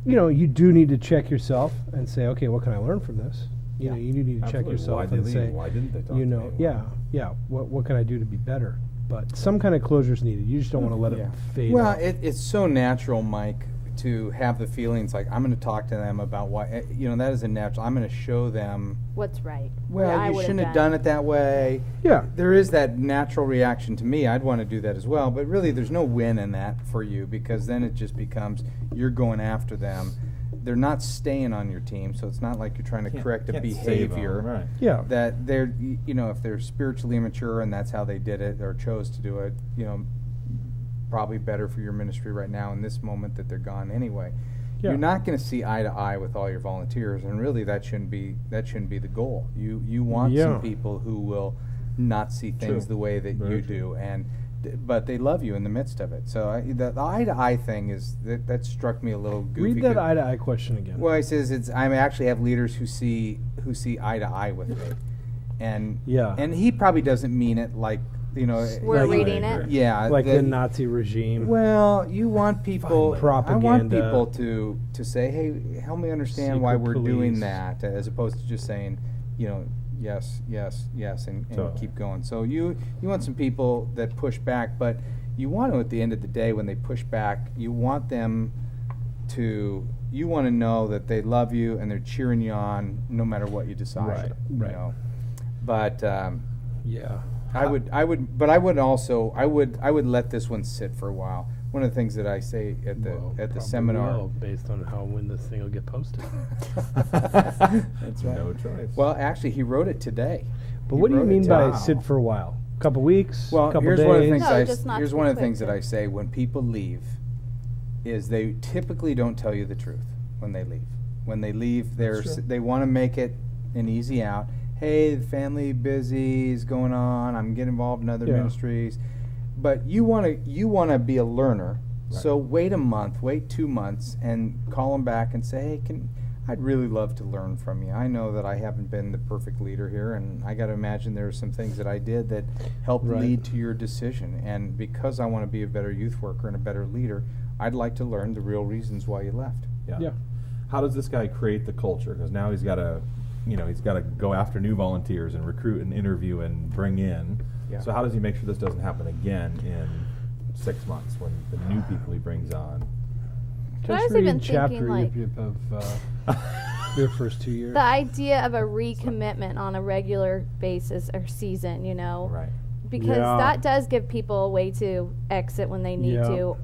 You do need to check yourself and say, okay, what can I learn from this? You need to check Absolutely. yourself Why did and they say, leave? Why didn't they talk to me? yeah, what can I do to be better? But some kind of closure is needed. You just don't want to let it fade Well, out. it's so natural, Mike, to have the feelings like, I'm going to talk to them about why, that is a natural. I'm going to show them, What's right? well, I you would've shouldn't have done it that way. Yeah. There is that natural reaction to me. I'd want to do that as well. But really, there's no win in that for you, because then it just becomes you're going after them. They're not staying on your team, so it's not like you're trying to correct a Can't save 'em, behavior. right. Yeah. That they're, if they're spiritually immature and that's how they did it or chose to do it, probably better for your ministry right now in this moment that they're gone anyway. Yeah. You're not going to see eye to eye with all your volunteers, and really that shouldn't be the goal. You want Yeah. some people who will not see things True. the way that Very you true. do, but they love you in the midst of it. So the eye to eye thing that struck me a little goofy. Read that eye to eye question again. Well, he says I actually have leaders who see eye to eye with me, and Yeah. and he probably doesn't mean it like We're Like- reading it. yeah, like the Nazi regime. well, you want people. I want Propaganda. people to say, "Hey, help me understand why Secret we're doing police. that," as opposed to just saying, yes, yes, yes, and Totally. keep going. So you want some people that push back, but you want to, at the end of the day, when they push back, you want them to. You want to know that they love you and they're cheering you on, no matter what you decide. Right. You know? But. Yeah. I would let this one sit for a while. One of the things that I say at the Probably seminar. will, based on when this thing will get posted. That's right. No choice. Well, actually, he wrote it today. But He what do you wrote it mean by today. sit for a while? Couple weeks? Well, couple here's days? one of the things No, just not here's too one of the quick things that then. I say when people leave, is they typically don't tell you the truth when they leave. When they leave, they want to make it an easy out. Hey, the family busy is going on. I'm getting involved in other Yeah. ministries, but you want to be a learner. Right. So wait a month, wait 2 months, and call them back and say, hey, I'd really love to learn from you. I know that I haven't been the perfect leader here, and I got to imagine there are some things that I did that helped Right. lead to your decision. And because I want to be a better youth worker and a better leader, I'd like to learn the real reasons why you left. Yeah. How does this guy create the culture? Because now he's got to, he's got to go after new volunteers and recruit and interview and bring in. Yeah. So how does he make sure this doesn't happen again in 6 months when the new people he brings on? But I Just was even read chapter thinking, like, of your first 2 years. The idea of a recommitment on a regular basis or season, Right. because Yeah. that does give people a way to exit when they need Yeah. to,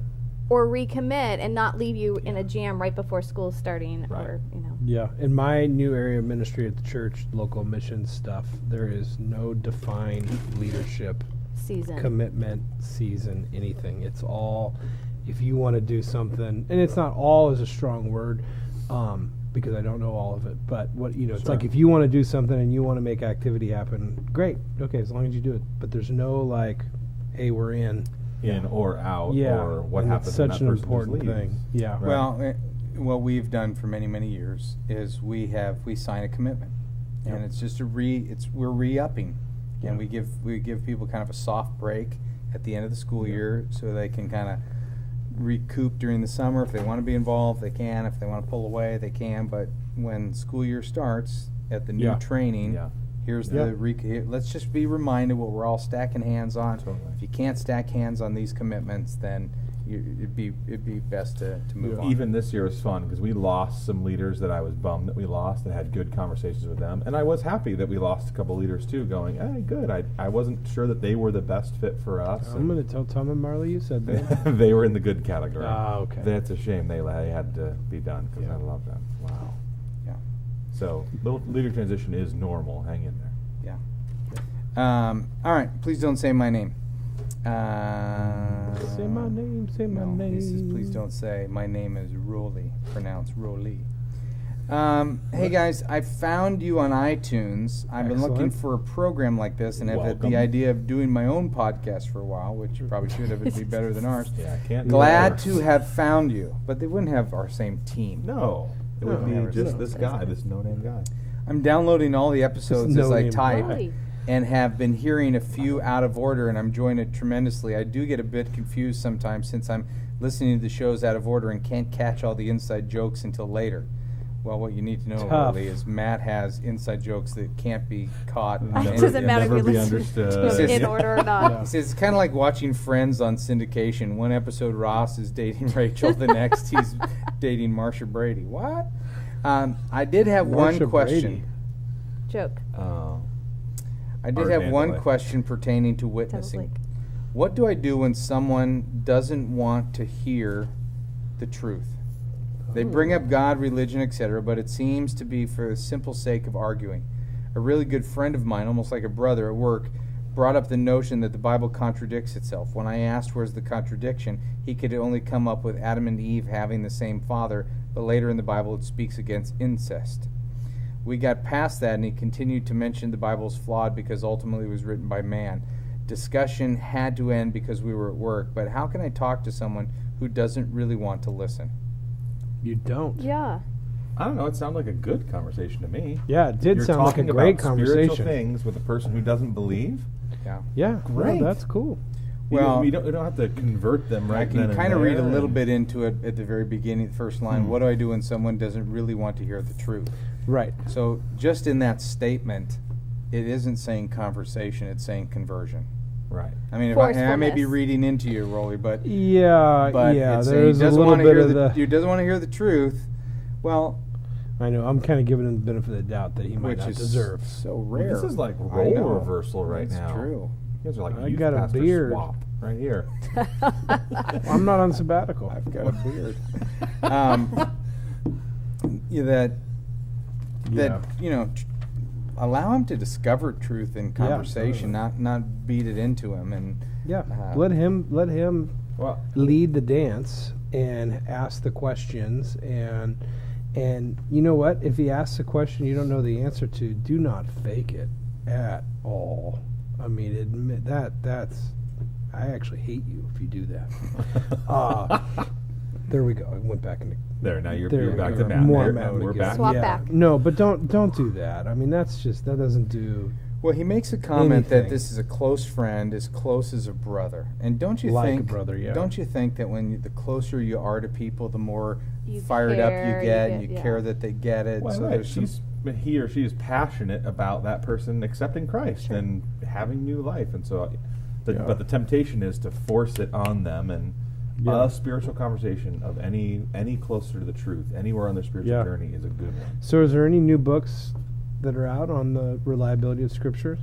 or recommit and not leave you in a jam right before school's starting, Right. or Yeah, in my new area of ministry at the church, local missions stuff, there is no defined leadership, season. commitment, season, anything. It's all, if you want to do something, and it's not all is a strong word, because I don't know all of it, but it's Sure. like if you want to do something and you want to make activity happen, great, okay, as long as you do it. But there's no hey, we're in. in or out, Yeah, or what and happens it's when such that an person just important leaves. thing. Yeah. Right. Well, what we've done for many, many years is we sign a commitment, and it's just we're re-upping, and we give people kind of a soft break at the end of the school year so they can kind of recoup during the summer. If they want to be involved, they can. If they want to pull away, they can. But when school year starts at the new Yeah. training, Yeah. here's Yeah. let's just be reminded what we're all stacking hands on. Totally. If you can't stack hands on these commitments, then it'd be best to move on. Even this year was fun because we lost some leaders that I was bummed that we lost and had good conversations with them. And I was happy that we lost a couple leaders too, going, hey, good. I wasn't sure that they were the best fit for us. I'm going to tell Tom and Marley you said that. They were in the good category. Ah, okay. That's a shame they had to be done because I love them. Wow. Yeah. So little leader transition is normal. Hang in there. Yeah. All right. Please don't say my name. Say my name, say my no, name. This is please don't say my name is Rolly, pronounced Rolly. Hey guys, I found you on iTunes. I've been looking Excellent. for a program like this, and I've had Welcome. the idea of doing my own podcast for a while, which you probably should have. It'd be better than ours. Yeah, I can't. Glad to have found you, but they wouldn't have our same team. No. It would No. be just No. this guy, this no-name guy. I'm downloading all the episodes as I no-name type, Really? and have been hearing a few out of order, and I'm enjoying it tremendously. I do get a bit confused sometimes since I'm listening to the shows out of order and can't catch all the inside jokes until later. Well, what you need to know, Tough. really, is Matt has inside jokes that can't be caught. It on doesn't any- matter if never you be listen understood. to it in order or not. He says it's kind of like watching Friends on syndication. One episode Ross is dating Rachel, the next he's dating Marsha Brady. What? I did have one Marsha question. Brady. Joke. I did Art have one Mandalay. question pertaining to witnessing. Totally. What do I do when someone doesn't want to hear the truth? They bring up God, religion, etc., but it seems to be for the simple sake of arguing. A really good friend of mine, almost like a brother at work, brought up the notion that the Bible contradicts itself. When I asked where's the contradiction, he could only come up with Adam and Eve having the same father, but later in the Bible it speaks against incest. We got past that, and he continued to mention the Bible's flawed because ultimately it was written by man. Discussion had to end because we were at work, but how can I talk to someone who doesn't really want to listen? You don't. Yeah. I don't know. It sounded like a good conversation to me. Yeah, it did You're sound like a talking great about spiritual conversation. things with a person who doesn't believe. Yeah. Yeah, Great. well, that's cool. Well, we don't have to convert them right I then can and kind of read a there, little and- bit into it at the very beginning, the first line. What do I do when someone doesn't really want to hear the truth? Right. So just in that statement, it isn't saying conversation, it's saying conversion. Right. I mean, if I may be Forcefulness. reading into you, Rolly, but Yeah, yeah. it's saying he There's a doesn't little want to bit hear of he doesn't want to hear the truth. Well, I know. I'm kind of giving him the benefit of the doubt that he might which not is deserve. so Well, rare. this is like I role know. reversal right That's now. true. You guys are like I youth got a pastor beard. swap right here. I'm not on sabbatical. I've got a beard. That Yeah. you know, allow him to discover truth in conversation, not beat it into him. And Yeah. Let him Well, lead the dance and ask the questions, and you know what? If he asks a question you don't know the answer to, do not fake it at all. I mean, admit that's I actually hate you if you do that. There we go. I went back into there now you're there back we to go. Matt. More There, Matt we're again. back. Swap Yeah. back. No, but don't do that. I mean, that doesn't do. well, he makes a comment that Anything. this is a close friend, as close as a brother. And don't you Like a think, brother, yeah. Don't you think that the closer you are to people, the more You fired up care, you get, and you yeah. care that they get it. Well, so right. there's some- He or she is passionate about that person accepting Christ and having new life, and so, but the temptation is to force it on them, and Yeah. a spiritual conversation of any closer to the truth, anywhere on their spiritual Yeah. journey, is a good one. So, is there any new books that are out on the reliability of scriptures?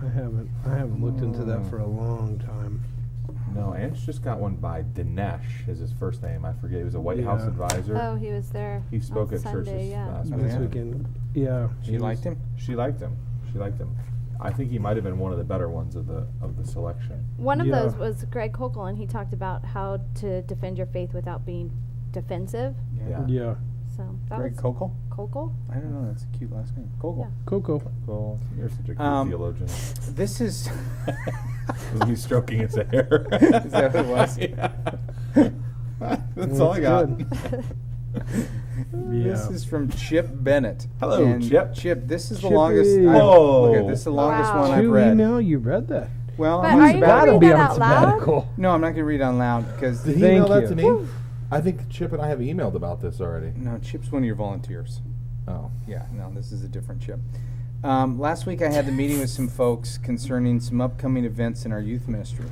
I haven't looked into that for a long time. No, Ant's just got one by Dinesh, is his first name. I forget. He was a White House Yeah. advisor. Oh, he was there. He spoke on at Sunday, churches yeah. last Oh, week. This yeah. weekend, yeah. You liked him? She liked him. She liked him. I think he might have been one of the better ones of the selection. One of Yeah. those was Greg Kokel, and he talked about how to defend your faith without being defensive. Yeah. Yeah. So that Greg was Kokel? Kokel. I don't know. That's a cute last name. Kokel. Yeah. Coco. Well, you're such a good Um, theologian. This is It was me stroking his hair. Is that what it was? Yeah. That's all I got. This is from Chip Bennett. Hello, And Chip. Chip, this is the Chippy. longest. Whoa. Look at this is the longest Wow. one I've True read. email, you read that. Well, But I'm are on you sabbatical. gonna read be that on out loud? sabbatical. No, I'm not going to read it out loud because Did he Thank email that you. to me? I think Chip and I have emailed about this already. no, Chip's one of your volunteers. Oh. Yeah, no, this is a different Chip. Last week I had the meeting with some folks concerning some upcoming events in our youth ministry.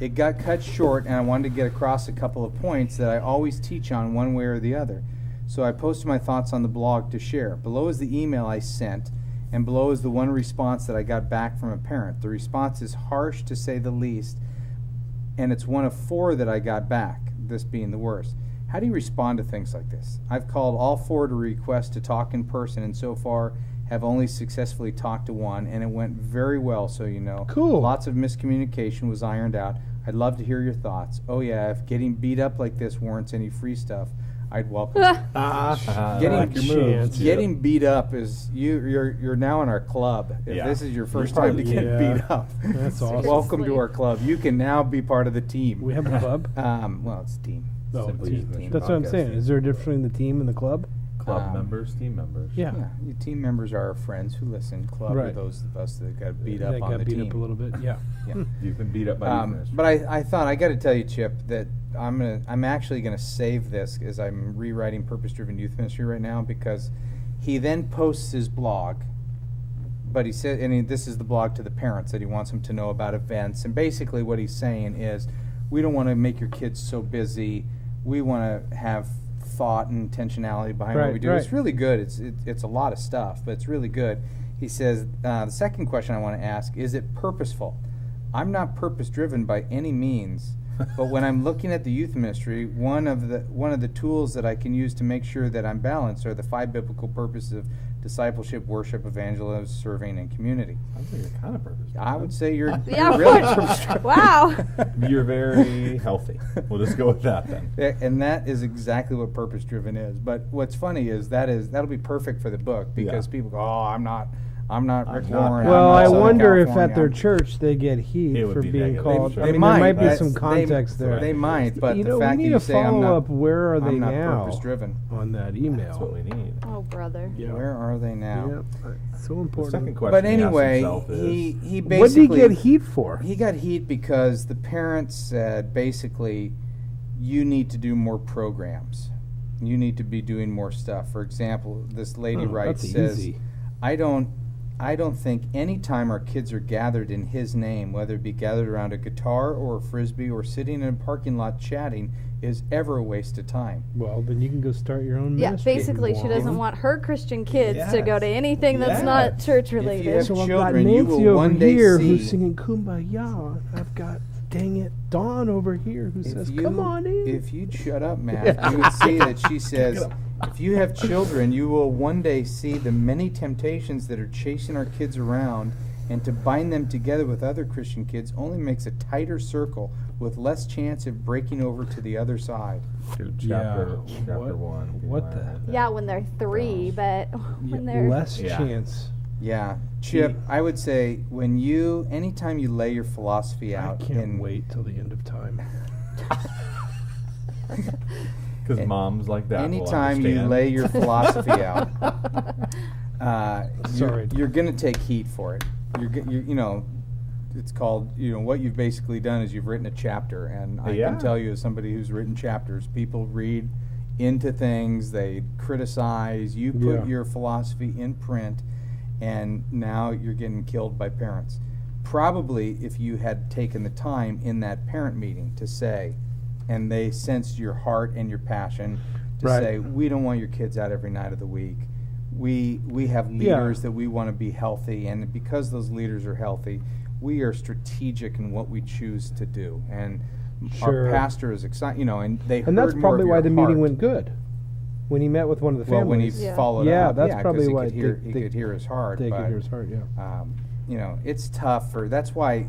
It got cut short, and I wanted to get across a couple of points that I always teach on one way or the other. So I posted my thoughts on the blog to share. Below is the email I sent, and below is the one response that I got back from a parent. The response is harsh to say the least, and it's one of 4 that I got back, this being the worst. How do you respond to things like this? I've called all 4 to request to talk in person, and so far have only successfully talked to 1, and it went very well, so you know. Cool. Lots of miscommunication was ironed out. I'd love to hear your thoughts. Oh yeah, if getting beat up like this warrants any free stuff, I'd welcome it. Getting- like your moves. Getting beat up is you're now in our club. If Yeah. this is your first You're time to part get of the team. beat up, That's awesome. welcome to our club. You can now be part of the team. We have a club. Well, it's a team. Oh, Simply team. Youth Ministry That's what I'm Podcast saying. team. Is there a difference between the team and the club? Club members, team members. Yeah. Yeah, your team members are our friends who listen. Club are Right. those of us that got beat That up on got the beat team. up a little bit. Yeah. Yeah. You've been beat up by youth ministry. But I thought I got to tell you, Chip, that I'm actually gonna save this as I'm rewriting Purpose Driven Youth Ministry right now, because he then posts his blog. But he said, this is the blog to the parents that he wants them to know about events, and basically what he's saying is, we don't want to make your kids so busy. We want to have thought and intentionality behind what Right, we do. right. It's really good. It's a lot of stuff, but it's really good. He says the second question I want to ask is it purposeful? I'm not purpose driven by any means, but when I'm looking at the youth ministry, one of the tools that I can use to make sure that I'm balanced are the 5 biblical purposes of discipleship, worship, evangelism, serving, and community. I think you're kind of purpose. I would say you're Yeah, really what? purpose driven. Wow. You're very healthy. We'll just go with that then. And that is exactly what purpose driven is. But what's funny is that'll be perfect for the book, because Yeah. people go, "Oh, I'm not Rick not. Warren." Well, I'm not I Southern wonder if California." at their church they get heat It would for be being negative. called. They I mean, might. there might be That's- some context there. They might, but you the know, fact we that need you to say I'm follow not, up. Where are they I'm not now purpose driven. on that email? That's what we need. Oh, brother. Yeah. Where are they now? Yeah, so The important. second question But he asked anyway, himself is, he What basically did he get heat for? He got heat because the parents said basically, you need to do more programs. You need to be doing more stuff. For example, this lady Oh, writes, that's says, easy. I don't think any time our kids are gathered in his name, whether it be gathered around a guitar or a frisbee or sitting in a parking lot chatting, is ever a waste of time. Well, then you can go start your own Yeah, ministry. basically, she doesn't want her Christian kids to go to Yes. anything that's not Yes. church If you related. have So I've got children, you Nancy will over one day here see- who's singing Kumbaya. I've got, dang it, Dawn over here who says, "Come on in." If you'd shut up, Matt, you would see that she says, if you have children, you will one day see the many temptations that are chasing our kids around, and to bind them together with other Christian kids only makes a tighter circle with less chance of breaking over to the other side. chapter what- 1. what the- Yeah, when they're 3, but when they're Less Yeah. chance. Yeah, Chip, I would say anytime you lay your philosophy I out can't wait till the end of time. Because moms like that will Anytime you understand. lay your philosophy out, Sorry. you're going to take heat for it. It's called, what you've basically done is you've written a chapter, and I Yeah. can tell you as somebody who's written chapters, people read into things, they criticize, you put Yeah. your philosophy in print, and now you're getting killed by parents. Probably if you had taken the time in that parent meeting to say, and they sensed your heart and your passion, to Right. say, we don't want your kids out every night of the week. We have leaders that we want to be healthy, and because those leaders are healthy, we are strategic in what we choose to do. And Sure. our pastor is excited, and they And that's heard more probably of why your the meeting heart. went good. When he met with one of the Well, when he families. Yeah. followed Yeah, up, that's 'cause probably he why could hear, they- he could hear his heart. They but, could hear his heart, yeah. It's tough that's why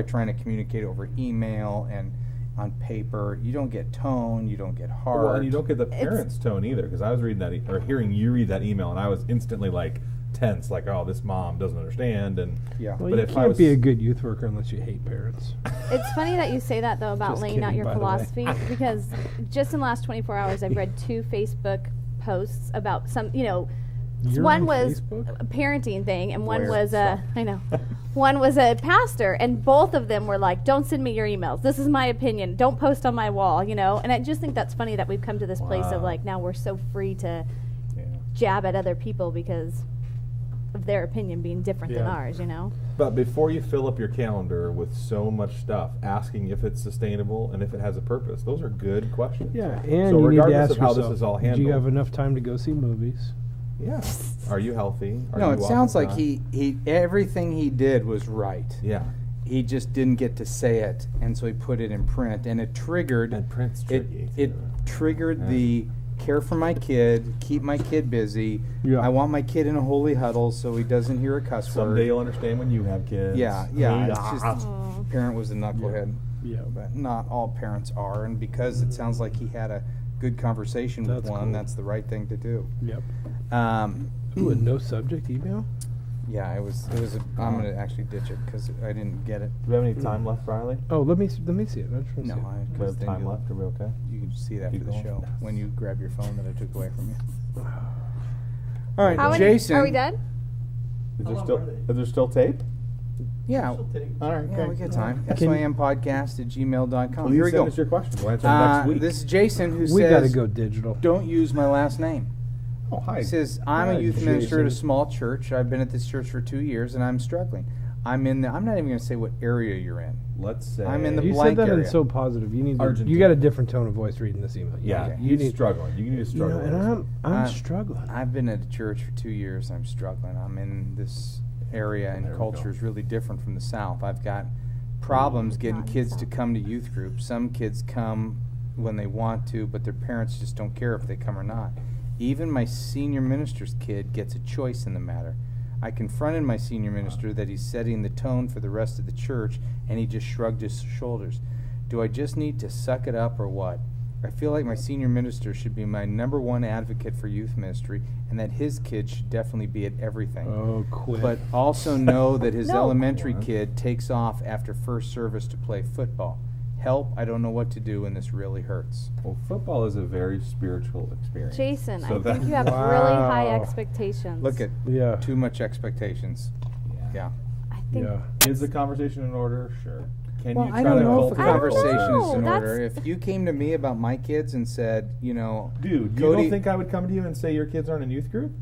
trying to communicate over email and on paper, you don't get tone, you don't get heart. Well, and you don't get the parents' tone either, because I was reading that or hearing you read that email, and I was instantly like, tense, like, oh, this mom doesn't understand, and Yeah. Well, But you if I can't was- be a good youth worker unless you hate parents. It's funny that you say that though about Just laying out kidding, your by the way. philosophy because just in the last 24 hours I've read 2 Facebook posts about some, You're one on was Facebook? a parenting thing and one Where? was Stop. I know. One was a pastor and both of them were like, "Don't send me your emails. This is my opinion. Don't post on my wall," And I just think that's funny that we've come to this place of Wow. like now we're so free to yeah. jab at other people because of their opinion being different than Yeah. ours, But before you fill up your calendar with so much stuff, asking if it's sustainable and if it has a purpose, those are good questions. Yeah, and So you need to regardless ask of how yourself, this is all do you handled- have enough time to go see movies? Yeah. Are you healthy? Are No, you it walking sounds like around? he everything he did was right. Yeah. He just didn't get to say it, and so he put it in print, and it triggered. And print's it tricky, it too. triggered Yeah. the care for my kid, keep my kid busy. Yeah. I want my kid in a holy huddle so he doesn't hear a cuss word. Someday you'll understand when you have kids. Yeah. It's just Aw. parent was a knucklehead, Yeah. but not all parents are, and because it sounds like he had a good conversation with That's one, cool. that's the right thing to do. Yep. Um, Ooh, a no subject email? yeah, it was. I'm gonna actually ditch it because I didn't get it. Do we have any time left, Riley? Oh, let me see it. I just want to No, see it. I Do we because have then time you'll- left? Are we okay? You can see it after Keep the going? show Nice. when you grab your phone that I took away from you. All right, How many, Jason. are we done? Is How there long still are they? is there still tape? Yeah. Still take- All right. Yeah, we got time. Can- SYMpodcast@gmail.com. Please Here we send go. us your questions. We'll answer them next week. This is Jason who We got to says, go digital. "Don't use my last name." Oh, hi. He says, "I'm Hi, a youth minister at a Jason. small church. I've been at this church for 2 years, and I'm struggling. I'm not even going to say what area you're in. Let's say I'm in the You blank said that area. in so positive. You need to, Argentina. you got a different tone of voice reading this email. Yeah, Okay. You he's need struggling. You need to you know, struggle. and I'm Uh, struggling. I've been at a church for 2 years. I'm struggling. I'm in this area, and There we culture go. is really different from the South. I've got problems getting Not in the kids to South. come to youth groups. Some kids come when they want to, but their parents just don't care if they come or not. Even my senior minister's kid gets a choice in the matter. I confronted my senior minister that he's setting the tone for the rest of the church, and he just shrugged his shoulders. Do I just need to suck it up or what? I feel like my senior minister should be my #1 advocate for youth ministry, and that his kid should definitely be at everything. Oh, quit. But also know that his No. elementary kid takes off after first service to play football. Help, I don't know what to do, and this really hurts. Well, football is a very spiritual experience. Jason, So I think you have Wow. really high expectations. Look at yeah. too much expectations. Yeah. I think Yeah. Is the conversation in order? Sure. Can Well, you I try don't to know if the I don't conversation is in know. order. That's- If you came to me about my kids and said, Dude, you Cody- don't think I would come to you and say your kids aren't in youth group?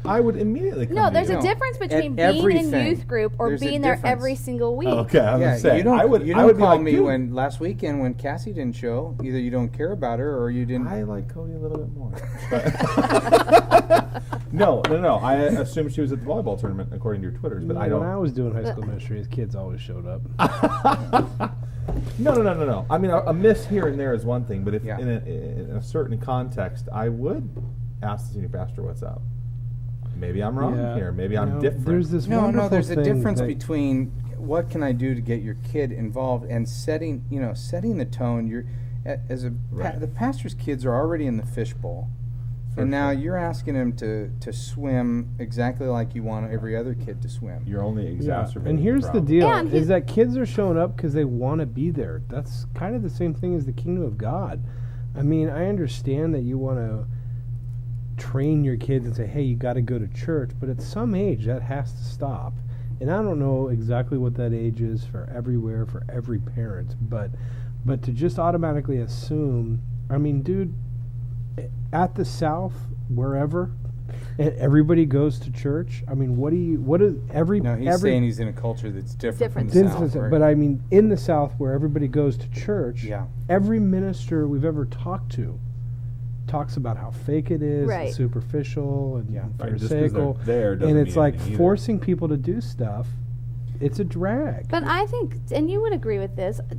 I would immediately come no, to there's you. a No. difference between At being in everything, youth group or there's a being there difference. every single week. Okay, I was yeah, gonna say, you don't, I would you I don't would be call like, me dude, when last weekend when Cassie didn't show. Either you don't care about her or you didn't. I like Cody a little bit more. no. I assumed she was at the volleyball tournament according to your Twitters, but I When I don't. was doing high school ministry, his kids always showed up. No. I mean, a miss here and there is one thing, but if Yeah. in a certain context, I would ask the senior pastor what's up. Maybe I'm wrong Yeah. here. Maybe I'm No, different. There's this No, wonderful there's a thing difference that- between what can I do to get your kid involved and setting the tone. You're Right. the pastor's kids are already in the fishbowl, For and now sure. you're asking them to swim exactly like you want every other kid to swim. You're only Yeah. exacerbating. And here's the problem. deal: And is that kids are showing up because they want to be there. That's kind of the same thing as the kingdom of God. I mean, I understand that you want to train your kids and say, "Hey, you got to go to church," but at some age that has to stop. And I don't know exactly what that age is for everywhere for every parent, but to just automatically assume, I mean, dude, at the South, wherever, and everybody goes to church. I mean, what is every No, he's every saying he's in a culture that's different from Different. the South. Right? but I mean, in the South, where everybody goes to church, Yeah. every minister we've ever talked to talks about how fake it is, Right. and superficial, and Yeah. Right, just 'cause they're pharisaical, there doesn't and it's mean like anything either. forcing people to do stuff. It's a drag. But I think, and you would agree with this, You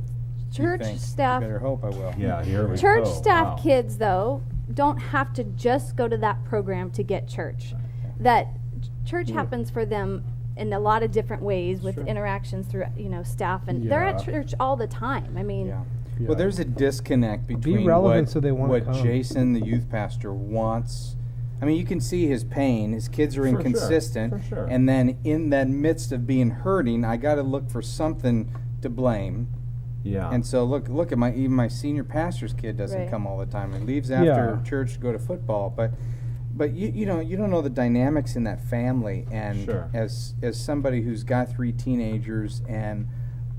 church think? staff, You better hope I will. Yeah, here we church go. staff Wow. kids though don't have to just go to that program to get church. That church happens for them in a lot of different ways with Sure. interactions through staff, and they're at Yeah. church all the time. I mean, Yeah. Yeah. Well, there's a disconnect between relevant what, so they wanna what come. Jason, the youth pastor, wants I mean, you can see his pain. His kids are For sure, inconsistent. for sure. And then in that midst of being hurting, I got to look for something to blame. Yeah. And so look at even my senior pastor's kid doesn't Right. come all the time. He leaves after Yeah. church to go to football, but you don't know the dynamics in that family. And Sure. as somebody who's got 3 teenagers, and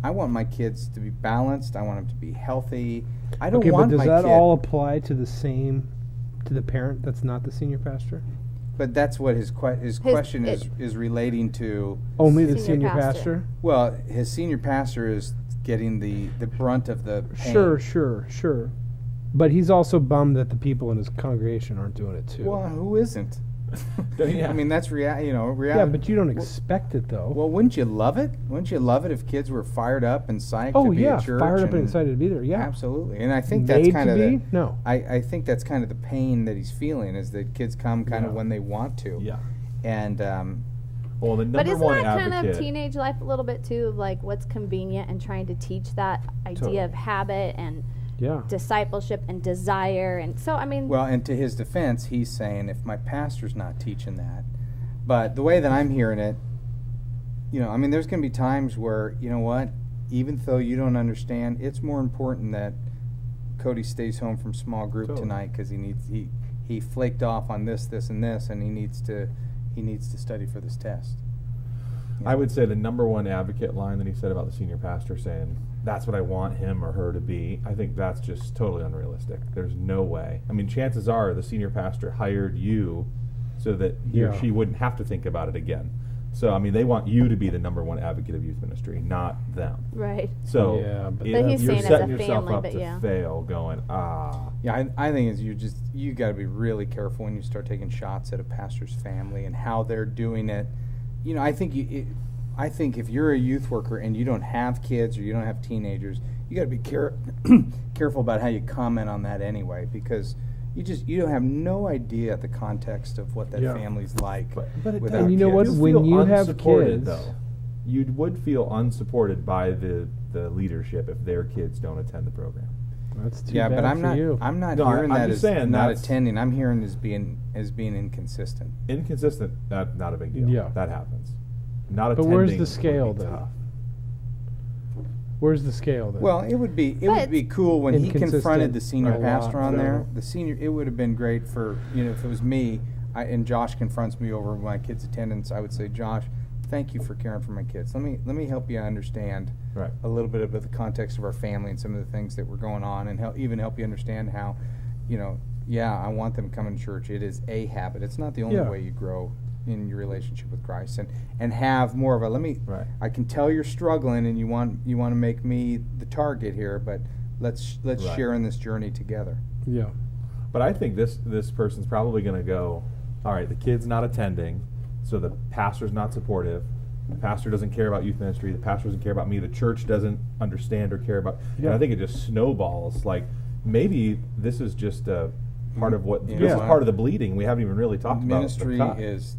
I want my kids to be balanced. I want them to be healthy. I don't Okay, want but does my that kid. all apply to the parent that's not the senior pastor? But that's what his question it- is relating to. Only the Senior senior pastor. pastor? Well, his senior pastor is getting the brunt of the pain. Sure. But he's also bummed that the people in his congregation aren't doing it too. Well, who isn't? Yeah. I mean, that's reality. yeah, but you don't expect it though. Well, wouldn't you love it? Wouldn't you love it if kids were fired up and psyched oh to be yeah, at church? fired up and excited to be there. Yeah, Absolutely. And I think that's Made kind to of be? the, No. I think that's kind of the pain that he's feeling is that kids come kind of Yeah. when they want to. Yeah. And Well, the number But isn't one that kind advocate. of teenage life a little bit too, of like what's convenient and trying to teach that idea Totally. of habit and Yeah. discipleship and desire, and so I mean, well, and to his defense, he's saying if my pastor's not teaching that, but the way that I'm hearing it, I mean, there's going to be times where, you know what, even though you don't understand, it's more important that Cody stays home from small group Totally. tonight because he flaked off on this, and this, and he needs to study for this test. I would say the number one advocate line that he said about the senior pastor saying, that's what I want him or her to be, I think that's just totally unrealistic. There's no way. I mean, chances are the senior pastor hired you so that he or Yeah. she wouldn't have to think about it again. So, I mean, they want you to be the number one advocate of youth ministry, not them. right. So, Yeah, but he's you're saying as a setting yourself family, up but to yeah. fail going, Yeah, I think is you got to be really careful when you start taking shots at a pastor's family and how they're doing it. I think if you're a youth worker and you don't have kids or you don't have teenagers, you got to be careful about how you comment on that anyway, because you don't have no idea the context of what that Yeah. family's like. but it without And you know what? kids. When feel you have unsupported, kids- though, you would feel unsupported by the leadership if their kids don't attend the program. That's too Yeah, bad but I'm for not. you. I'm not No, hearing I'm that just as saying not that's- attending. I'm hearing as being inconsistent. Inconsistent, not a big deal. Yeah. That happens. Not But attending. where's the would scale be then? tough. Where's the scale then? Well, it would be But- cool when he Inconsistent confronted the senior a lot, pastor on there. so- The senior, it would have been great for if it was me, and Josh confronts me over my kids' attendance. I would say, Josh, thank you for caring for my kids. Let me help you understand Right. a little bit about the context of our family and some of the things that were going on, and even help you understand how, I want them coming to church. It is a habit. It's not the only Yeah. way you grow in your relationship with Christ, and have more of a Right. I can tell you're struggling and you want to make me the target here, but let's Right. share in this journey together. yeah. But I think this person's probably going to go, all right, the kid's not attending, so the pastor's not supportive. The pastor doesn't care about youth ministry. The pastor doesn't care about me. The church doesn't understand or care about. Yeah. And I think it just snowballs. Like maybe this is just a part of what. Yeah. This is Yeah. part of the bleeding. We haven't even really talked Ministry about. The cut. is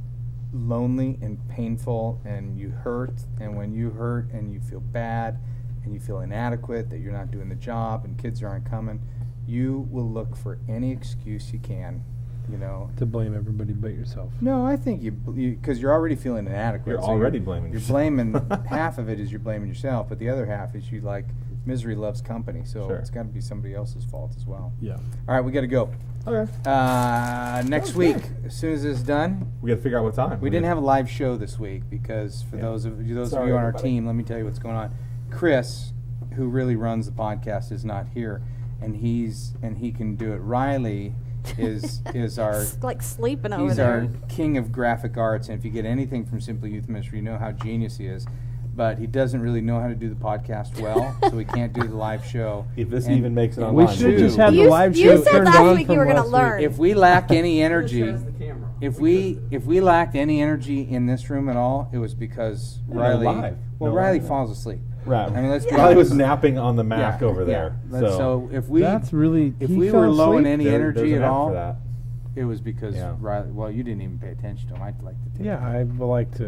lonely and painful, and you hurt, and when you hurt and you feel bad and you feel inadequate that you're not doing the job and kids aren't coming, you will look for any excuse you can. To blame everybody but yourself. No, I think because you're already feeling inadequate. You're so already blaming You're yourself. blaming half of it is you're blaming yourself, but the other half is you like misery loves company. So Sure. it's got to be somebody else's fault as well. Yeah. All right, we got to go. Okay. Next Sounds week, good. as soon as this is done, We got to figure out what time. we didn't have a live show this week because for Yeah. those of you Sorry, on our everybody. team, let me tell you what's going on. Chris, who really runs the podcast, is not here, and he can do it. Riley is our like sleeping over he's there. our king of graphic arts, and if you get anything from Simply Youth Ministry, you know how genius he is. But he doesn't really know how to do the podcast well, so he can't do the live show. If this And- even makes it and online. We should have just two, had the You- live you show said turned last on week from you were gonna last learn. week. if we lack any energy, Chris has the camera. if we lacked any energy in this room at all, it was because No, Riley. live. Well, No, Riley live. falls asleep. Right. I mean, let's be Riley was honest. napping on the Mac Yeah, over there. yeah. So if we That's really. if he we fell were low in asleep? any there's energy an at app all, for that. it was because Yeah. Riley. Well, you didn't even pay attention to him. I'd like to take. Yeah, I would like to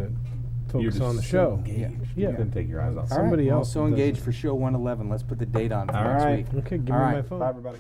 You're focus just on the so show. engaged. Yeah. You couldn't take your eyes off. All right, Somebody well, else so does engaged it. for show 111. Let's put the date on for All next right. week. Okay, give All me right. my phone. Bye, everybody.